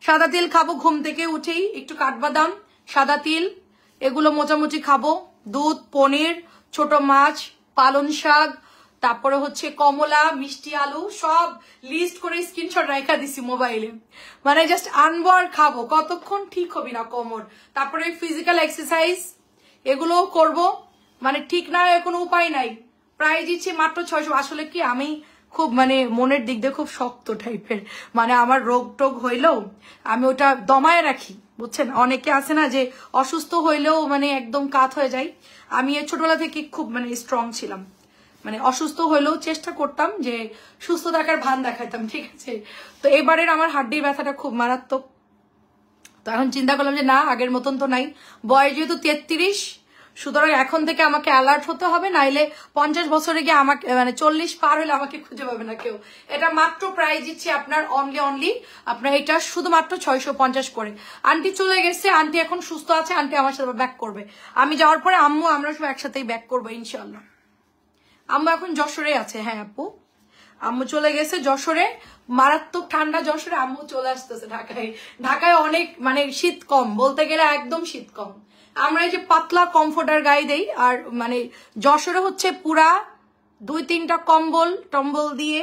সাদা তিল খাবো, ঘুম থেকে উঠেই একটু কাঠবাদাম, সাদা তিল, এগুলো মোচামুচি খাবো, দুধ, পনির, ছোট মাছ, পালং শাক, তারপরে হচ্ছে কমলা, মিষ্টি আলু, সব লিস্ট করে স্ক্রিনশট রাখা দিছি মোবাইলে, মানে জাস্ট আনবো আর খাবো, কতক্ষণ ঠিক হবি না কোমর। তারপরে ফিজিক্যাল এক্সারসাইজ এগুলোও করবো, মানে ঠিক না কোনো উপায় নাই। প্রাইস দিচ্ছি মাত্র 600। আসলে কি আমি খুব মানে মনের দিক দিয়ে খুব শক্ত টাইপের, মানে আমার রোগ টোগ হইলেও আমি ওটা দমায় রাখি, বুঝছেন। অনেকে আছে না যে অসুস্থ হইলেও মানে একদম কাত হয়ে যায়, আমি ছোটবেলা থেকে খুব মানে স্ট্রং ছিলাম, মানে অসুস্থ হইলেও চেষ্টা করতাম যে সুস্থ থাকার ভান দেখাতাম। ঠিক আছে, তো এবারের আমার হাড্ডির ব্যথাটা খুব মারাত্মক, তো এখন চিন্তা করলাম যে না আগের মতন তো নাই, বয়স যেহেতু 33, সুতরাং এখন থেকে আমাকে অ্যালার্ট হতে হবে, নাইলে 50 বছরে গিয়ে আমাকে মানে 40 পার হলে আমাকে খুঁজে পাবে না কেউ। এটা মাত্র প্রাইস দিচ্ছি আপনার অনলি আপনার এটা শুধুমাত্র 650 করে। আন্টি চলে গেছে, আন্টি এখন সুস্থ আছে, আন্টি আমার সাথে ব্যাক করবে। আমি যাওয়ার পরে আম্মু আমরা সব একসাথেই ব্যাক করবো ইনশাল্লাহ। আম্মু এখন যশোরে আছে। হ্যাঁ আপু, আম্মু চলে গেছে যশোরে, মারাত্মক ঠান্ডা যশোরে, আম্মু চলে আসতেছে ঢাকায়। ঢাকায় অনেক মানে শীত কম, বলতে গেলে একদম শীত কম। আমরা এই যে পাতলা কমফোর্টার গায়ে দেই, আর মানে যশোরে হচ্ছে পুরা 2-3টা টম্বল দিয়ে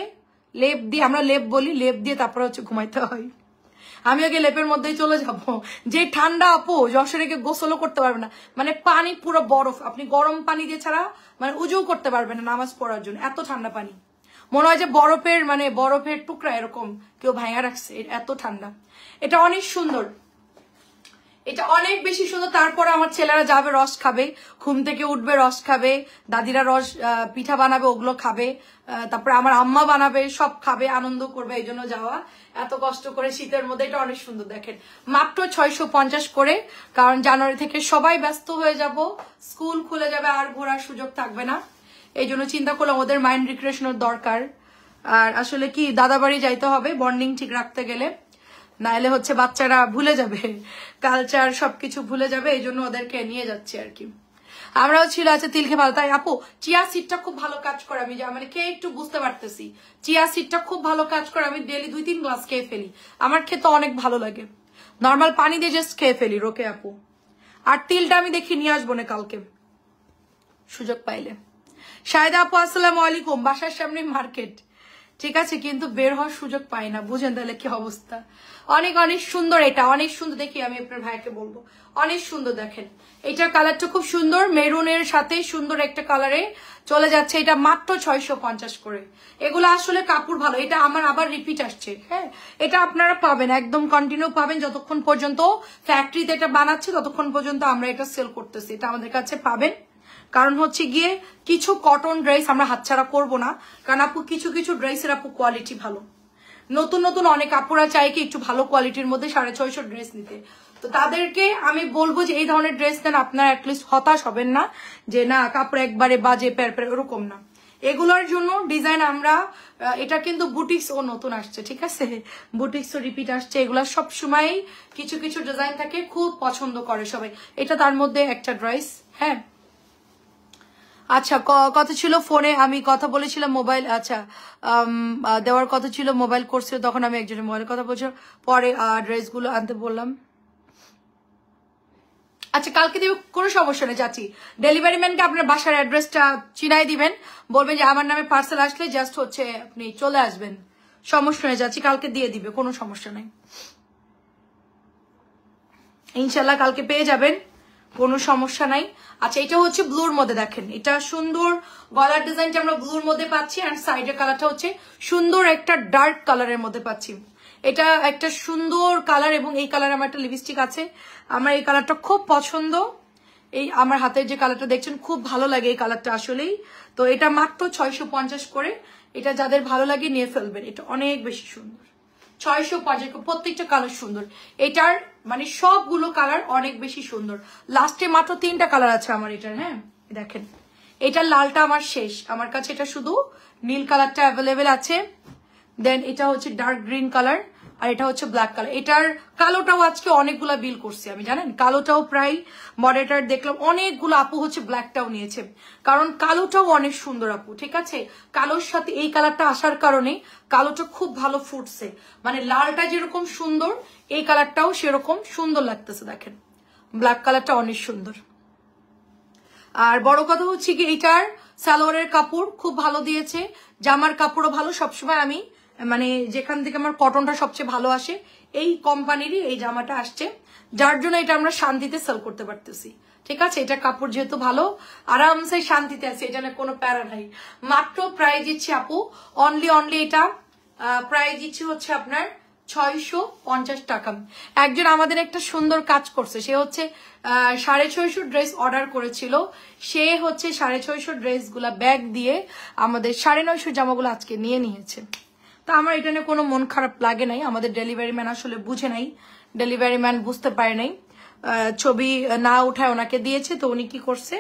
লেপ দিয়ে, আমরা লেপ বলি, লেপ দিয়ে তারপরে হচ্ছে ঘুমাইতে হয়। আমি আগে লেপের মধ্যেই চলে যাব। যে ঠান্ডা আপু, যশোরে গিয়ে গোসলও করতে পারবে না, মানে পানি পুরো বরফ, আপনি গরম পানি দিয়ে ছাড়া মানে উজু করতে পারবেন না নামাজ পড়ার জন্য, এত ঠান্ডা পানি। মনে হয় যে বরফের টুকরা এরকম কেউ ভাঙা রাখছে, এত ঠান্ডা। এটা অনেক সুন্দর, এটা অনেক বেশি সুন্দর। তারপরে আমার ছেলেরা যাবে রস খাবে, ঘুম থেকে উঠবে রস খাবে, দাদিরা রস পিঠা বানাবে ওগুলো খাবে, তারপরে আমার আম্মা বানাবে, সব খাবে, আনন্দ করবে, এই জন্য যাওয়া এত কষ্ট করে শীতের মধ্যে। এটা অনেক সুন্দর, দেখেন মাত্র 650 করে, কারণ জানুয়ারি থেকে সবাই ব্যস্ত হয়ে যাব, স্কুল খুলে যাবে, আর ঘোরার সুযোগ থাকবে না। এই জন্য চিন্তা করলাম ওদের মাইন্ড রিক্রিয়েশনের দরকার। আর আসলে কি দাদা বাড়ি যাইতে হবে বন্ডিং ঠিক রাখতে গেলে, নাইলে হচ্ছে বাচ্চারা ভুলে যাবে, কালচার সবকিছু ভুলে যাবে, এই জন্য ওদেরকে নিয়ে যাচ্ছি আর কি। আমরাও ছিল আছে তিল খেয়ে ভালো। তাই আপু চিয়া সিডটা খুব ভালো কাজ করে, আমি মানে খেয়ে একটু বুঝতে পারতেছি, চিয়া সিডটা খুব ভালো কাজ করে। আমি ডেলি 2-3 গ্লাস খেয়ে ফেলি, আমার খেতে অনেক ভালো লাগে। নর্মাল পানি দিয়ে জাস্ট খেয়ে ফেলি রোকে আপু। আর তিলটা আমি দেখি নিয়ে আসবো না কালকে সুযোগ পাইলে। শায়দা আপু আসসালামু আলাইকুম, বাসার সামনে মার্কেট, ঠিক আছে, কিন্তু বের হওয়ার সুযোগ পাই না, বুঝেন তাহলে কি অবস্থা। অনেক অনেক সুন্দর, এটা অনেক সুন্দর, দেখি আমি আপনার ভাইকে বলবো, অনেক সুন্দর। দেখেন এটার কালারটা খুব সুন্দর, মেরুনের সাথে সুন্দর একটা কালারে চলে যাচ্ছে। এটা মাত্র 650 করে। এগুলো আসলে কাপড় ভালো, এটা আমার আবার রিপিট আসছে। হ্যাঁ, এটা আপনারা পাবেন, একদম কন্টিনিউ পাবেন, যতক্ষণ পর্যন্ত ফ্যাক্টরিতে এটা বানাচ্ছে ততক্ষণ পর্যন্ত আমরা এটা সেল করতেছি, এটা আমাদের কাছে পাবেন। কারণ হচ্ছে গিয়ে কিছু কটন ড্রেস আমরা হাতছাড়া করবো না, কারণ আপু কিছু ড্রেসের আপু কোয়ালিটি ভালো, নতুন নতুন অনেক আপুরা চাই কি একটু ভালো কোয়ালিটির মধ্যে 650 ড্রেস নিতে। তো তাদেরকে আমি বলবো যে এই ধরনের ড্রেস নেন, আপনারা অ্যাটলিস্ট হতাশ হবেন না যে না কাপড় একবারে বাজে প্যার ওরকম না। এগুলোর জন্য ডিজাইন আমরা, এটা কিন্তু বুটিক্স ও নতুন আসছে, ঠিক আছে, বুটিক্স ও রিপিট আসছে। এগুলা সবসময় কিছু ডিজাইন থাকে, খুব পছন্দ করে সবাই। এটা তার মধ্যে একটা ড্রেস। হ্যাঁ আচ্ছা, কথা ছিল ফোনে আমি কথা বলেছিলাম, মোবাইল আচ্ছা দেওয়ার কথা ছিল, মোবাইল করছিল, তখন আমি একজনের মোবাইলের কথা বলছিলাম, পরে ড্রেসগুলো আনতে বললাম। আচ্ছা কালকে দিবে, কোনো সমস্যা নেই চাচি। ডেলিভারি ম্যানকে আপনার বাসার অ্যাড্রেসটা চিনাই দিবেন, বলবেন যে আমার নামে পার্সেল আসলে জাস্ট হচ্ছে আপনি চলে আসবেন, সমস্যা নেই চাচি, কালকে দিয়ে দিবে, কোনো সমস্যা নেই, ইনশাল্লাহ কালকে পেয়ে যাবেন, কোনো সমস্যা নাই। আচ্ছা এটা হচ্ছে ব্লুর মধ্যে, দেখেন এটা সুন্দর গলার ডিজাইনটা আমরা ব্লুর মধ্যে পাচ্ছি, আর সাইডের কালারটা হচ্ছে সুন্দর একটা ডার্ক কালারের মধ্যে পাচ্ছি। এটা একটা সুন্দর কালার, এবং এই কালার আমার একটা লিপস্টিক আছে, আমার এই কালারটা খুব পছন্দ। এই আমার হাতের যে কালারটা দেখছেন খুব ভালো লাগে এই কালারটা আসলেই। তো এটা মাত্র 650 করে, এটা যাদের ভালো লাগে নিয়ে ফেলবেন, এটা অনেক বেশি সুন্দর। 650, প্রত্যেকটা কালার সুন্দর, এটার মানে সবগুলো কালার অনেক বেশি সুন্দর। লাস্টে মাত্র 3টা কালার আছে আমার এটার। হ্যাঁ দেখেন এটার লালটা আমার শেষ, আমার কাছে এটা শুধু নীল কালারটা অ্যাভেলেবেল আছে, দেন এটা হচ্ছে ডার্ক গ্রিন কালার, আর এটা হচ্ছে ব্ল্যাক কালার। এটার কালোটাও আজকে অনেকগুলা বিল করছি আমি, জানেন কালোটাও প্রায় মডারেটার দেখলাম অনেকগুলো আপু হচ্ছে ব্ল্যাকটাও নিয়েছে, কারণ কালোটাও অনেক সুন্দর আপু, ঠিক আছে। কালোর সাথে এই কালারটা আসার কারণে কালোটা খুব ভালো ফুটছে, মানে লালটা যেরকম সুন্দর এই কালারটাও সেরকম সুন্দর লাগতেছে। দেখেন ব্ল্যাক কালারটা অনেক সুন্দর। আর বড় কথা হচ্ছে কি এটার সালোয়ারের কাপড় খুব ভালো দিয়েছে, জামার কাপড়ও ভালো। সবসময় আমি মানে যেখান থেকে আমার কটনটা সবচেয়ে ভালো আসে এই কোম্পানিরই এই জামাটা আসছে, যার জন্য এটা আমরা শান্তিতে সেল করতে পারতেছি, ঠিক আছে। এটা কাপড় যেহেতু ভালো, আরামসে শান্তিতে আছে, এটা না কোনো প্যারা নাই। মাত্র প্রাইস দিচ্ছি আপু অনলি এটা প্রাইস দিচ্ছি হচ্ছে আপনার 650 টাকা। একজন আমাদের একটা সুন্দর কাজ করছে, সে হচ্ছে 650 ড্রেস অর্ডার করেছিল, সে হচ্ছে 650 ড্রেস গুলা ব্যাগ দিয়ে আমাদের 950 জামাগুলো আজকে নিয়ে নিয়েছে। তা আমার এটা নিয়ে কোনো মন খারাপ লাগে নাই, আমাদের ডেলিভারি ম্যান আসলে বুঝে নাই, ডেলিভারি ম্যান বুঝতে পারে নাই। ছবি না উঠায় ওনাকে দিয়েছে, তো উনি কি করছে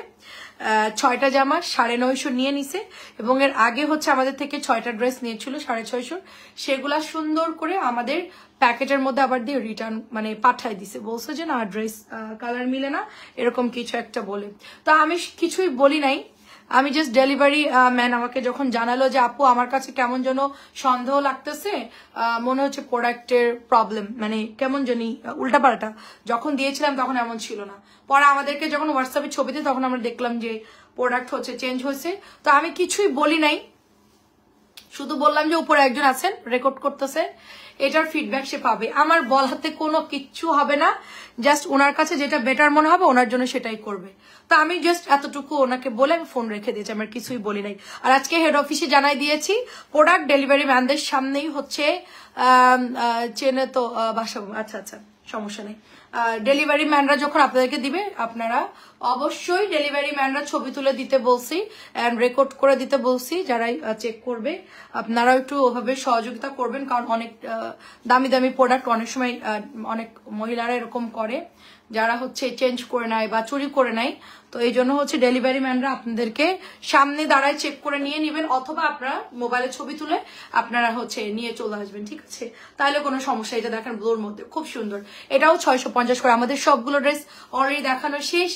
6টা জামা 950 নিয়ে নিছে, এবং এর আগে হচ্ছে আমাদের থেকে 6টা ড্রেস নিয়েছিল 650, সেগুলা সুন্দর করে আমাদের প্যাকেটের মধ্যে আবার দিয়ে রিটার্ন মানে পাঠাই দিছে, বলছে যে না ড্রেস কালার মিলে না, এরকম কিছু একটা বলে। তো আমি কিছুই বলি নাই, আমি জাস্ট ডেলিভারি ম্যান আমাকে যখন জানালো যে আপু আমার কাছে কেমন যেন সন্দেহ লাগতেছে, মনে হচ্ছে প্রোডাক্টের প্রবলেম, মানে কেমন জানি উল্টাপাল্টা, যখন দিয়েছিলাম তখন এমন ছিল না, পরে আমাদেরকে যখন হোয়াটসঅ্যাপে ছবিতে তখন আমরা দেখলাম যে প্রোডাক্ট হচ্ছে চেঞ্জ হয়েছে। তো আমি কিছুই বলি নাই, শুধু বললাম যে উপরে একজন আছেন রেকর্ড করতেছে, এটার ফিডব্যাক সে পাবে, আমার বলাতে কোনো কিচ্ছু হবে না, জাস্ট ওনার কাছে যেটা বেটার মনে হবে ওনার জন্য সেটাই করবে। তো আমি জাস্ট এতটুকু ওনাকে বলে আমি ফোন রেখে দিয়েছি, আমার কিছুই বলি নাই। আর আজকে হেড অফিসে জানাই দিয়েছি প্রোডাক্ট ডেলিভারি ম্যানদের সামনেই হচ্ছে চেনে তো বাসা, আচ্ছা আচ্ছা সমস্যা নেই, ডেলিভারি ম্যানরা যখন আপনাদেরকে দিবে আপনারা অবশ্যই ডেলিভারি ম্যানরা ছবি তুলে দিতে বলছি এন্ড রেকর্ড করে দিতে বলছি, যারাই চেক করবে আপনারা একটু ওভাবে সহযোগিতা করবেন, কারণ অনেক দামি দামি প্রোডাক্ট অনেক সময় অনেক মহিলারা এরকম করে যারা হচ্ছে চেঞ্জ করে নেয় বা চুরি করে নেয়। তো এই জন্য হচ্ছে ডেলিভারি ম্যানরা আপনাদেরকে সামনে দাঁড়ায় চেক করে নিয়ে নেবেন, অথবা আপনারা মোবাইলে ছবি তুলে আপনারা হচ্ছে নিয়ে চলে আসবেন, ঠিক আছে? তাহলে কোনো সমস্যা। এটা দেখেন ব্লুর মধ্যে খুব সুন্দর, এটাও 650 করে। আমাদের সবগুলো ড্রেস অলরেডি দেখানো শেষ।